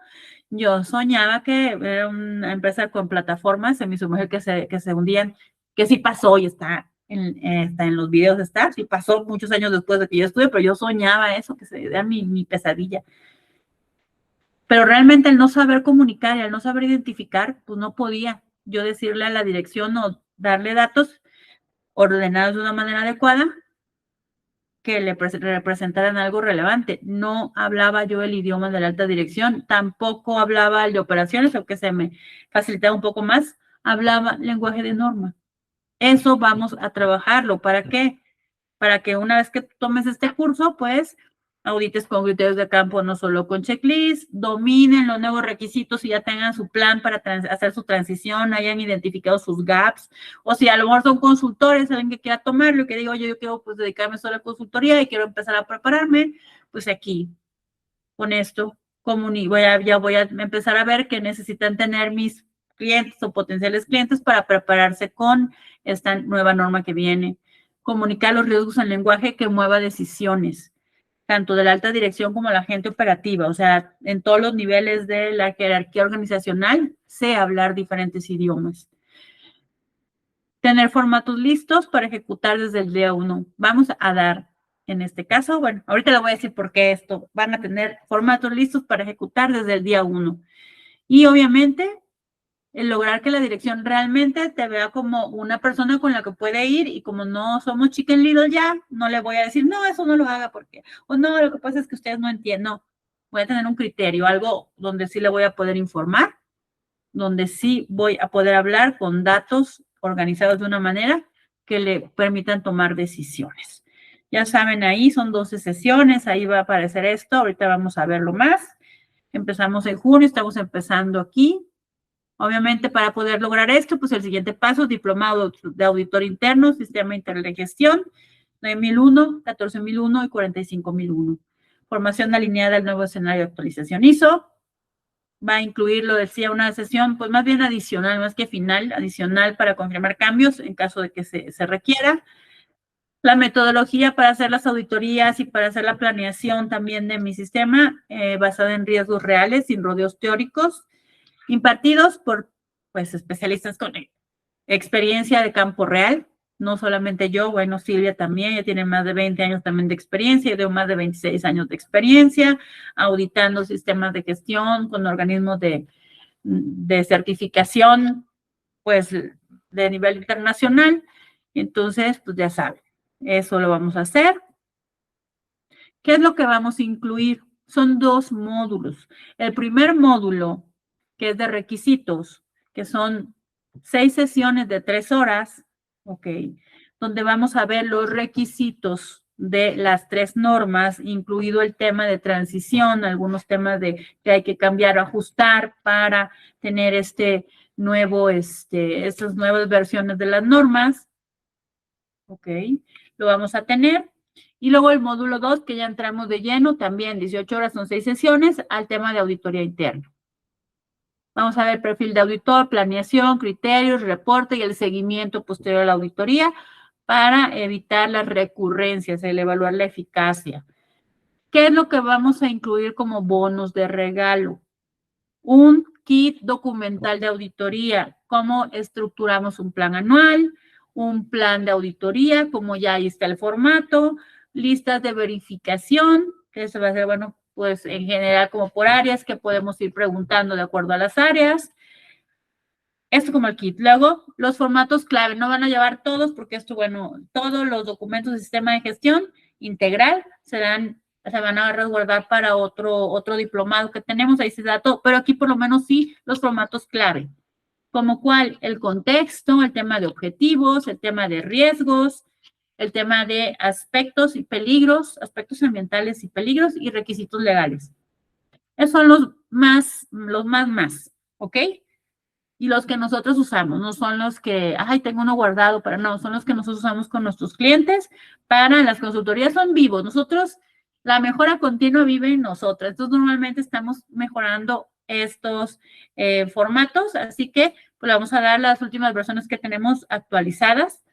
Yo soñaba que era una empresa con plataformas semi-sumergidas que se hundían, que sí pasó y está en los videos, sí pasó muchos años después de que yo estuve, pero yo soñaba eso, que era mi pesadilla. Pero realmente el no saber comunicar y el no saber identificar, pues no podía yo decirle a la dirección o darle datos ordenados de una manera adecuada que le representaran algo relevante. No hablaba yo el idioma de la alta dirección, tampoco hablaba el de operaciones, aunque se me facilitaba un poco más, hablaba lenguaje de norma. Eso vamos a trabajarlo. ¿Para qué? Para que una vez que tomes este curso, pues audites con criterios de campo, no solo con checklist, dominen los nuevos requisitos y ya tengan su plan para hacer su transición, hayan identificado sus gaps, o si a lo mejor son consultores, alguien que quiera tomarlo, que digo, yo quiero pues dedicarme solo a la consultoría y quiero empezar a prepararme, pues aquí, con esto, ya voy a empezar a ver que necesitan tener mis clientes o potenciales clientes para prepararse con esta nueva norma que viene. Comunicar los riesgos en lenguaje que mueva decisiones, tanto de la alta dirección como la gente operativa, o sea, en todos los niveles de la jerarquía organizacional, sé hablar diferentes idiomas. Tener formatos listos para ejecutar desde el día 1. Vamos a dar, en este caso, bueno, ahorita le voy a decir por qué esto, van a tener formatos listos para ejecutar desde el día 1. Y obviamente, el lograr que la dirección realmente te vea como una persona con la que puede ir y como no somos Chicken Little ya, no le voy a decir, no, eso no lo haga porque, o no, lo que pasa es que ustedes no entienden, no, voy a tener un criterio, algo donde sí le voy a poder informar, donde sí voy a poder hablar con datos organizados de una manera que le permitan tomar decisiones. Ya saben, ahí son 12 sesiones, ahí va a aparecer esto, ahorita vamos a verlo más. Empezamos en junio, estamos empezando aquí. Obviamente, para poder lograr esto, pues el siguiente paso, diplomado de auditor interno, sistema interno de gestión, 9001, 14001 y 45001. Formación alineada al nuevo escenario de actualización ISO. Va a incluir, lo decía, una sesión, pues más bien adicional, más que final, adicional para confirmar cambios en caso de que se requiera. La metodología para hacer las auditorías y para hacer la planeación también de mi sistema, basada en riesgos reales, sin rodeos teóricos, impartidos por pues, especialistas con experiencia de campo real, no solamente yo, bueno, Silvia también, ya tiene más de 20 años también de experiencia, yo tengo más de 26 años de experiencia, auditando sistemas de gestión con organismos de certificación, pues, de nivel internacional. Entonces, pues ya saben, eso lo vamos a hacer. ¿Qué es lo que vamos a incluir? Son 2 módulos. El primer módulo, que es de requisitos, que son 6 sesiones de 3 horas, ¿ok? Donde vamos a ver los requisitos de las 3 normas, incluido el tema de transición, algunos temas de que hay que cambiar o ajustar para tener estas nuevas versiones de las normas, ¿ok? Lo vamos a tener. Y luego el módulo 2, que ya entramos de lleno, también 18 horas, son 6 sesiones, al tema de auditoría interna. Vamos a ver perfil de auditor, planeación, criterios, reporte y el seguimiento posterior a la auditoría para evitar las recurrencias, el evaluar la eficacia. ¿Qué es lo que vamos a incluir como bonos de regalo? Un kit documental de auditoría, cómo estructuramos un plan anual, un plan de auditoría, como ya ahí está el formato, listas de verificación, que se va a hacer, bueno, pues en general como por áreas, que podemos ir preguntando de acuerdo a las áreas. Esto como el kit. Luego, los formatos clave, no van a llevar todos, porque esto, bueno, todos los documentos del sistema de gestión integral se van a resguardar para otro diplomado que tenemos, ahí se da todo, pero aquí por lo menos sí los formatos clave, como cuál, el contexto, el tema de objetivos, el tema de riesgos, el tema de aspectos y peligros, aspectos ambientales y peligros y requisitos legales. Esos son los más, ¿ok? Y los que nosotros usamos, no son los que, ay, tengo uno guardado para, no, son los que nosotros usamos con nuestros clientes para las consultorías, son vivos. Nosotros, la mejora continua vive en nosotros. Entonces, normalmente estamos mejorando estos formatos, así que pues, le vamos a dar las últimas versiones que tenemos actualizadas.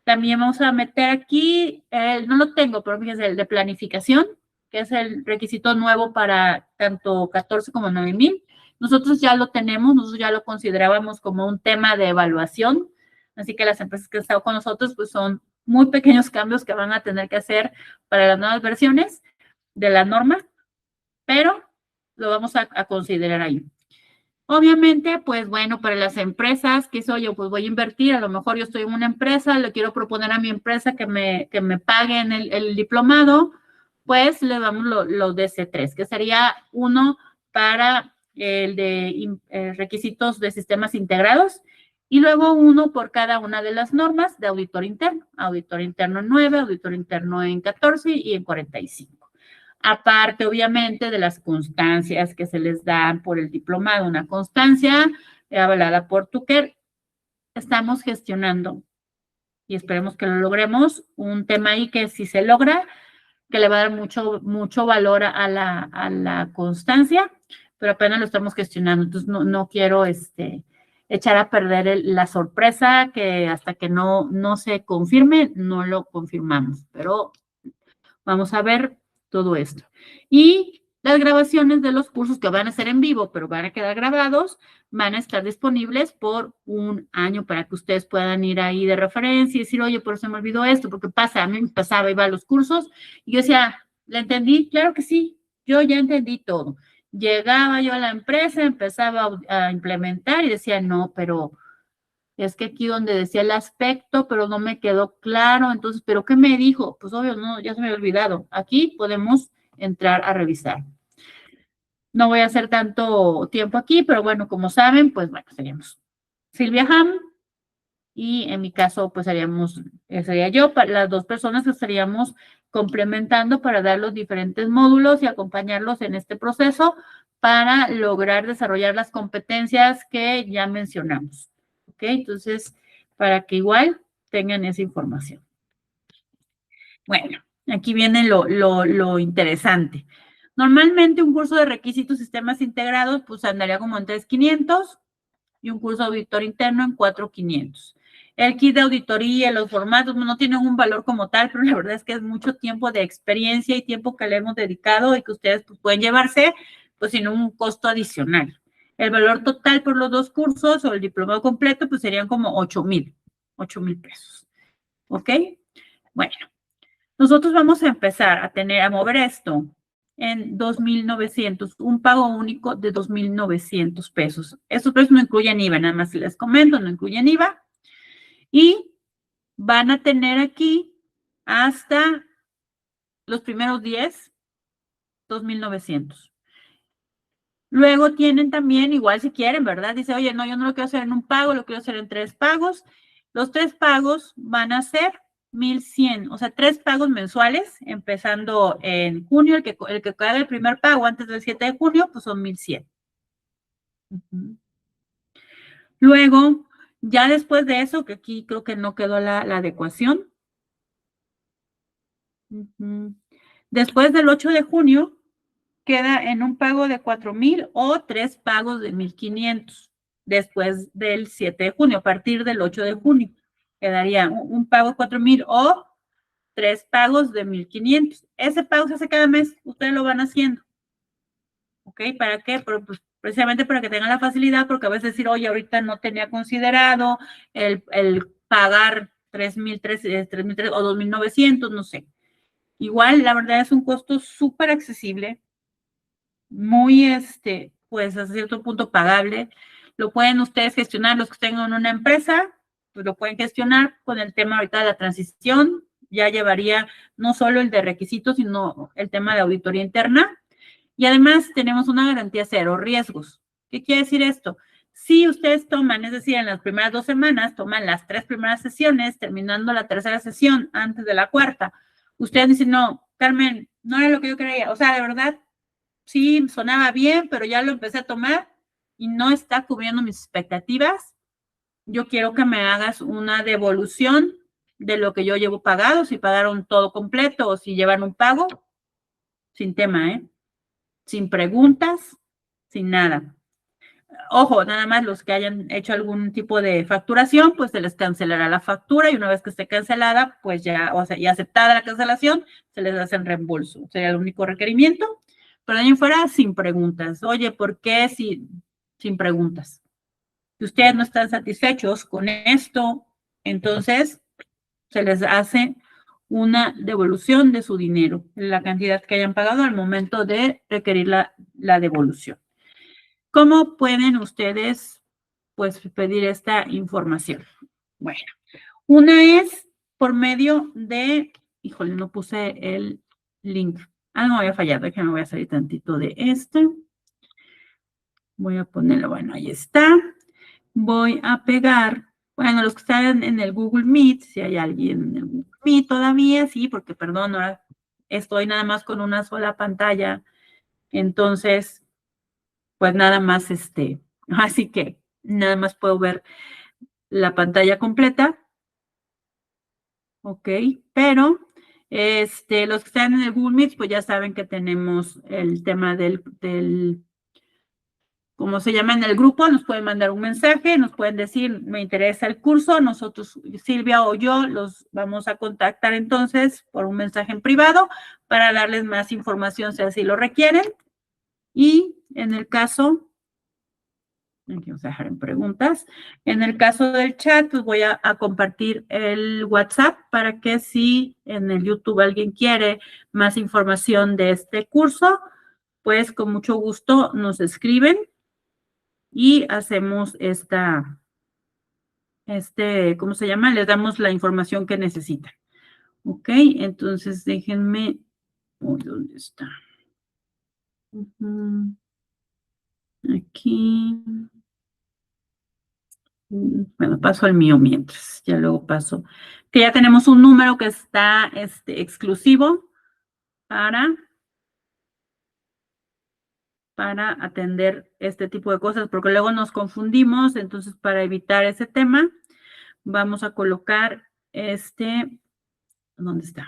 También vamos a meter aquí, no lo tengo, pero fíjense, el de planificación, que es el requisito nuevo para tanto 14 como 9000. Nosotros ya lo tenemos, nosotros ya lo considerábamos como un tema de evaluación, así que las empresas que han estado con nosotros, pues son muy pequeños cambios que van a tener que hacer para las nuevas versiones de la norma, pero lo vamos a considerar ahí. Obviamente, pues bueno, para las empresas, que soy yo, pues voy a invertir, a lo mejor yo estoy en una empresa, le quiero proponer a mi empresa que me paguen el diplomado, pues le damos los DC3, que sería uno para el de requisitos de sistemas integrados y luego uno por cada una de las normas de auditor interno en 9, auditor interno en 14 y en 45. Aparte, obviamente, de las constancias que se les dan por el diplomado, una constancia avalada por Tucker, estamos gestionando y esperemos que lo logremos, un tema ahí que si se logra, que le va a dar mucho valor a la constancia, pero apenas lo estamos gestionando, entonces no quiero echar a perder la sorpresa, que hasta que no se confirme, no lo confirmamos, pero vamos a ver todo esto. Y las grabaciones de los cursos que van a ser en vivo, pero van a quedar grabados, van a estar disponibles por 1 año para que ustedes puedan ir ahí de referencia y decir, oye, por eso me olvidó esto, porque a mí me pasaba, iba a los cursos y yo decía, ¿la entendí? Claro que sí, yo ya entendí todo. Llegaba yo a la empresa, empezaba a implementar y decía, no, pero es que aquí donde decía el aspecto, pero no me quedó claro, entonces, ¿pero qué me dijo? Pues obvio, no, ya se me había olvidado. Aquí podemos entrar a revisar. No voy a hacer tanto tiempo aquí, pero bueno, como saben, pues bueno, seríamos Silvia Ham y en mi caso, pues sería yo, para las 2 personas que estaríamos complementando para dar los diferentes módulos y acompañarlos en este proceso para lograr desarrollar las competencias que ya mencionamos. ¿Ok? Entonces, para que igual tengan esa información. Bueno, aquí viene lo interesante. Normalmente un curso de requisitos sistemas integrados, pues andaría como en 3,500 y un curso de auditor interno en 4,500. El kit de auditoría, los formatos no tienen un valor como tal, pero la verdad es que es mucho tiempo de experiencia y tiempo que le hemos dedicado y que ustedes pues, pueden llevarse pues sin un costo adicional. El valor total por los dos cursos o el diplomado completo pues serían como 8,000 pesos. ¿Ok? Bueno, nosotros vamos a empezar a mover esto en 2,900, un pago único de 2,900 pesos. Estos precios no incluyen IVA, nada más les comento, no incluyen IVA. Y van a tener aquí hasta los primeros 10, 2,900. Luego tienen también, igual si quieren, ¿verdad? Dice, oye, no, yo no lo quiero hacer en un pago, lo quiero hacer en 3 pagos. Los 3 pagos van a ser 1,100, o sea, 3 pagos mensuales, empezando en junio, el que haga el primer pago antes del 7 de junio, pues son 1,100. Luego, ya después de eso, que aquí creo que no quedó la adecuación. Después del 8 de junio, queda en un pago de 4,000 o 3 pagos de 1,500 después del 7 de junio, a partir del 8 de junio. Quedaría un pago de 4,000 o 3 pagos de 1,500. Ese pago se hace cada mes, ustedes lo van haciendo. ¿Ok? ¿Para qué? Pues, precisamente para que tengan la facilidad, porque a veces decir, oye, ahorita no tenía considerado el pagar 3,000 o 2,900, no sé. Igual, la verdad es un costo súper accesible, muy, pues, a cierto punto pagable. Lo pueden ustedes gestionar, los que tengan una empresa, pues lo pueden gestionar con el tema ahorita de la transición. Ya llevaría no solo el de requisitos, sino el tema de auditoría interna. Y además tenemos una garantía cero riesgos. ¿Qué quiere decir esto? Si ustedes toman, es decir, en las primeras 2 semanas, toman las 3 primeras sesiones, terminando la tercera sesión antes de la cuarta, ustedes dicen, no, Carmen, no era lo que yo creía. O sea, de verdad, sí, sonaba bien, pero ya lo empecé a tomar y no está cubriendo mis expectativas. Yo quiero que me hagas una devolución de lo que yo llevo pagado, si pagaron todo completo o si llevan un pago, sin tema, ¿eh? Sin preguntas, sin nada. Ojo, nada más los que hayan hecho algún tipo de facturación, pues se les cancelará la factura y una vez que esté cancelada, pues ya, o sea, y aceptada la cancelación, se les hace el reembolso. Sería el único requerimiento, pero de ahí en fuera, sin preguntas. Oye, ¿por qué sin preguntas? Si ustedes no están satisfechos con esto, entonces se les hace una devolución de su dinero, la cantidad que hayan pagado al momento de requerir la devolución. ¿Cómo pueden ustedes, pues, pedir esta información? Bueno, una es por medio de, híjole, no puse el link. No me había fallado, déjenme, voy a salir tantito de este. Voy a ponerlo, bueno, ahí está. Voy a pegar, bueno, los que están en el Google Meet, si hay alguien en el Google Meet todavía, sí, porque perdón, ahora estoy nada más con una sola pantalla, entonces, pues nada más así que nada más puedo ver la pantalla completa, ok, pero los que están en el Google Meet, pues ya saben que tenemos el tema del como se llama en el grupo, nos pueden mandar un mensaje, nos pueden decir, me interesa el curso, nosotros, Silvia o yo, los vamos a contactar entonces por un mensaje en privado para darles más información si así lo requieren. Y en el caso, aquí vamos a dejar en preguntas, en el caso del chat, pues voy a compartir el WhatsApp para que si en el YouTube alguien quiere más información de este curso, pues con mucho gusto nos escriben y hacemos ¿cómo se llama? Les damos la información que necesitan. Ok, entonces déjenme, ¿dónde está? Aquí. Bueno, paso al mío mientras, ya luego paso. Que ya tenemos un número que está exclusivo para atender este tipo de cosas, porque luego nos confundimos, entonces para evitar ese tema, vamos a colocar ¿dónde está?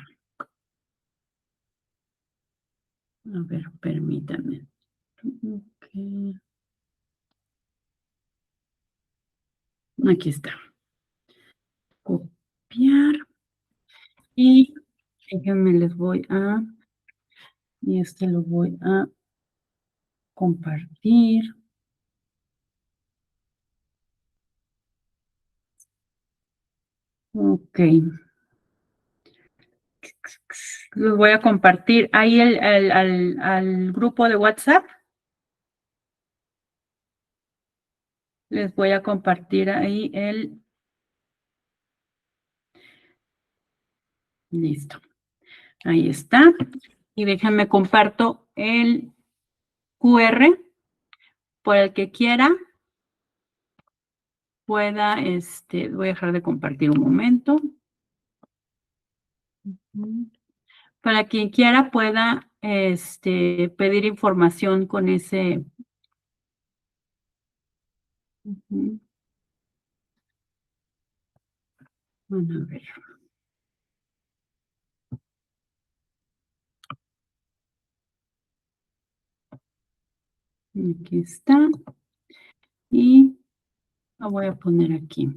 A ver, permítanme. Okay. Aquí está. Copiar. Y déjenme, les voy a, y este lo voy a compartir. Ok. Los voy a compartir ahí al grupo de WhatsApp. Les voy a compartir ahí el... Listo. Ahí está. Y déjenme comparto el QR por el que quiera pueda, voy a dejar de compartir un momento. Para quien quiera pueda, pedir información con ese. Bueno, a ver. Aquí está. Y lo voy a poner aquí.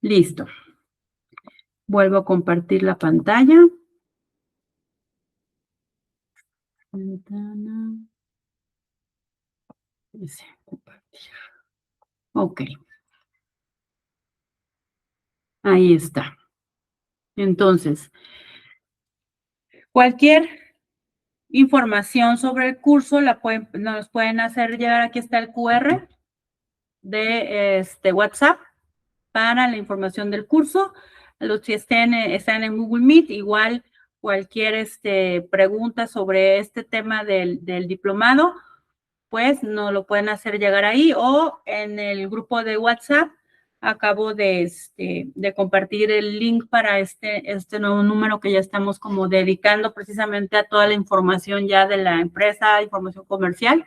Listo. Vuelvo a compartir la pantalla. Ventana. Compartir. Ok. Ahí está. Entonces, cualquier información sobre el curso nos pueden hacer llegar. Aquí está el QR de WhatsApp para la información del curso. Los que están en Google Meet, igual cualquier pregunta sobre este tema del diplomado, pues nos lo pueden hacer llegar ahí o en el grupo de WhatsApp. Acabo de compartir el link para este nuevo número que ya estamos como dedicando precisamente a toda la información ya de la empresa, información comercial.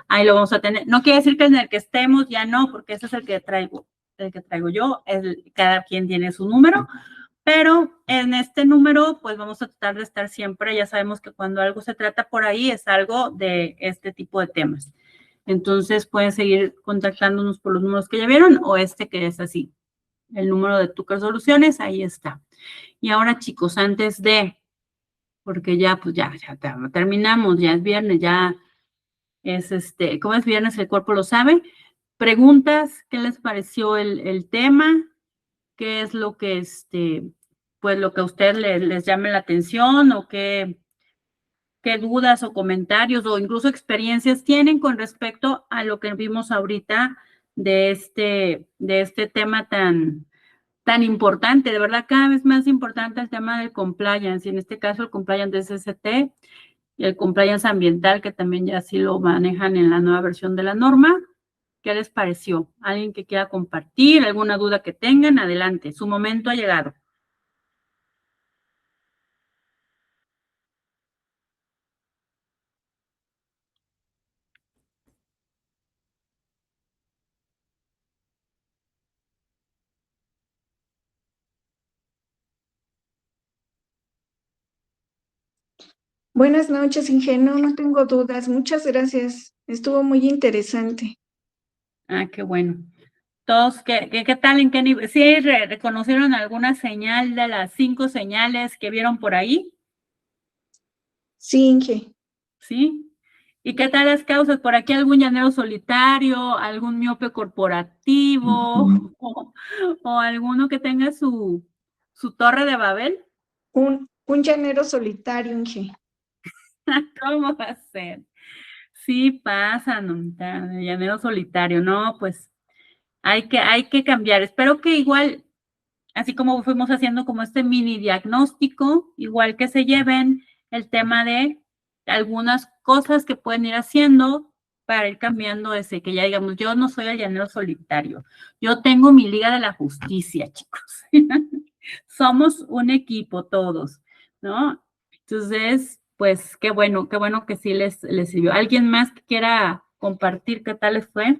Ahí lo vamos a tener. No quiere decir que en el que estemos ya no, porque ese es el que traigo yo. Cada quien tiene su número, pero en este número pues vamos a tratar de estar siempre. Ya sabemos que cuando algo se trata por ahí es algo de este tipo de temas. Entonces pueden seguir contactándonos por los números que ya vieron o que es así, el número de Tucker Soluciones, ahí está. Y ahora, chicos, antes de, porque ya, pues ya terminamos, ya es viernes, ya es como es viernes, el cuerpo lo sabe. Preguntas, ¿qué les pareció el tema? ¿Qué es lo que, pues lo que a ustedes les llame la atención o qué dudas o comentarios o incluso experiencias tienen con respecto a lo que vimos ahorita de este tema tan importante, de verdad cada vez más importante el tema del compliance, y en este caso el compliance de SST y el compliance ambiental, que también ya sí lo manejan en la nueva versión de la norma. ¿Qué les pareció? ¿Alguien que quiera compartir? ¿Alguna duda que tengan? Adelante, su momento ha llegado. Buenas noches, Ingenio. No tengo dudas. Muchas gracias. Estuvo muy interesante. Ah, qué bueno. Todos, ¿qué tal? ¿En qué nivel? ¿Sí reconocieron alguna señal de las 5 señales que vieron por ahí? Sí, Inge. ¿Sí? ¿Y qué tal las causas? ¿Por aquí algún llanero solitario, algún miope corporativo o alguno que tenga su torre de Babel? Un llanero solitario, Inge. ¿Cómo va a ser? Sí pasa, no, llanero solitario, no, pues hay que cambiar. Espero que igual, así como fuimos haciendo como este mini diagnóstico, igual que se lleven el tema de algunas cosas que pueden ir haciendo para ir cambiando ese, que ya digamos, yo no soy el llanero solitario, yo tengo mi Liga de la Justicia, chicos. Somos un equipo todos, ¿no? Entonces, pues qué bueno que sí les sirvió. ¿Alguien más que quiera compartir qué tal les fue?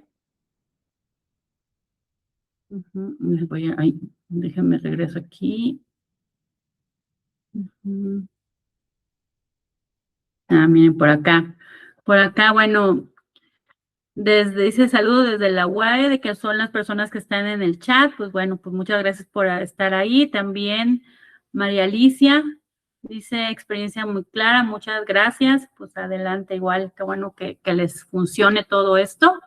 Déjenme regreso aquí. Miren, por acá. Por acá, bueno, dice saludo desde la UAE, de que son las personas que están en el chat. Pues bueno, pues muchas gracias por estar ahí. También María Alicia dice experiencia muy clara, muchas gracias. Pues adelante, igual, qué bueno que les funcione todo esto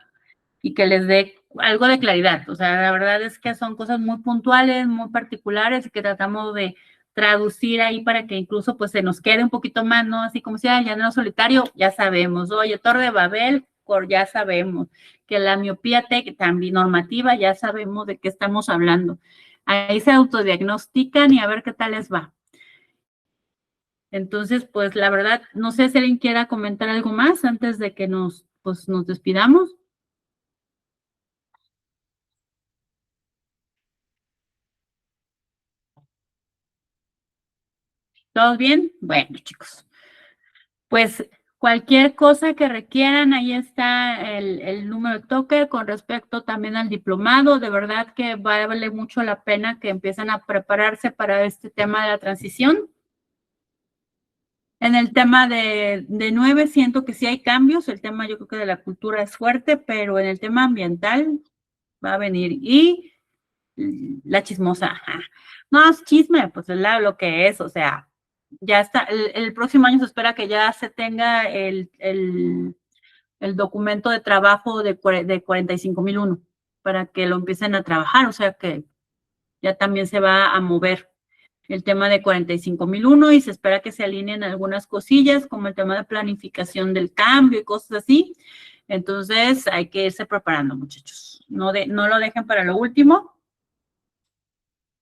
y que les dé algo de claridad. O sea, la verdad es que son cosas muy puntuales, muy particulares y que tratamos de traducir ahí para que incluso pues se nos quede un poquito más, ¿no? Así como sea el llanero solitario, ya sabemos. Oye, Torre de Babel, ya sabemos. Que la miopía también normativa, ya sabemos de qué estamos hablando. Ahí se autodiagnostican y a ver qué tal les va. Entonces, pues la verdad, no sé si alguien quiera comentar algo más antes de que nos despidamos. ¿Todos bien? Bueno, chicos. Pues cualquier cosa que requieran, ahí está el número de toque con respecto también al diplomado. De verdad que vale mucho la pena que empiecen a prepararse para este tema de la transición. En el tema de 9 siento que sí hay cambios. El tema yo creo que de la cultura es fuerte, pero en el tema ambiental va a venir. Y la chismosa, ajá. No, es chisme, pues es lo que es, o sea, ya está, el próximo año se espera que ya se tenga el documento de trabajo de 45,001 para que lo empiecen a trabajar, o sea que ya también se va a mover el tema de 45,001 y se espera que se alineen algunas cosillas como el tema de planificación del cambio y cosas así. Entonces hay que irse preparando, muchachos. No lo dejen para lo último.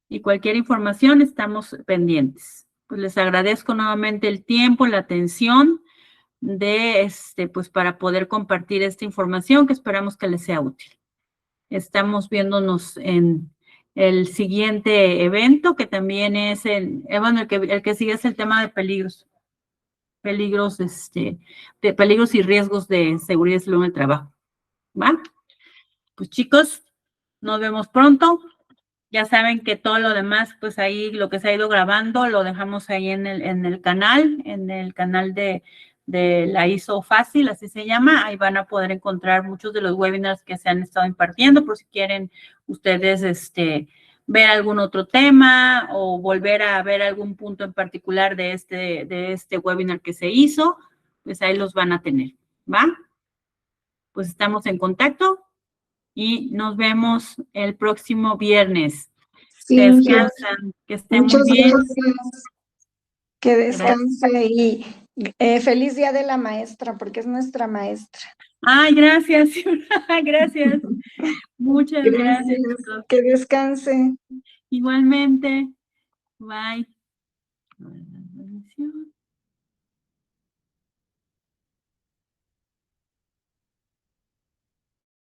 Y cualquier información estamos pendientes. Pues les agradezco nuevamente el tiempo, la atención pues para poder compartir esta información que esperamos que les sea útil. Estamos viéndonos en el siguiente evento, que también es bueno, el que sigue es el tema de peligros y riesgos de seguridad y salud en el trabajo. ¿Va? Pues chicos, nos vemos pronto. Ya saben que todo lo demás, pues ahí lo que se ha ido grabando, lo dejamos ahí en el canal de la ISO Fácil, así se llama. Ahí van a poder encontrar muchos de los webinars que se han estado impartiendo, por si quieren ustedes ver algún otro tema o volver a ver algún punto en particular de este webinar que se hizo, pues ahí los van a tener, ¿va? Pues estamos en contacto. Y nos vemos el próximo viernes. Sí, descansan, que estén muy bien. Gracias. Que descanse y feliz Día de la Maestra, porque es nuestra maestra. Ay, gracias, gracias. Muchas gracias. Que descanse. Igualmente. Bye.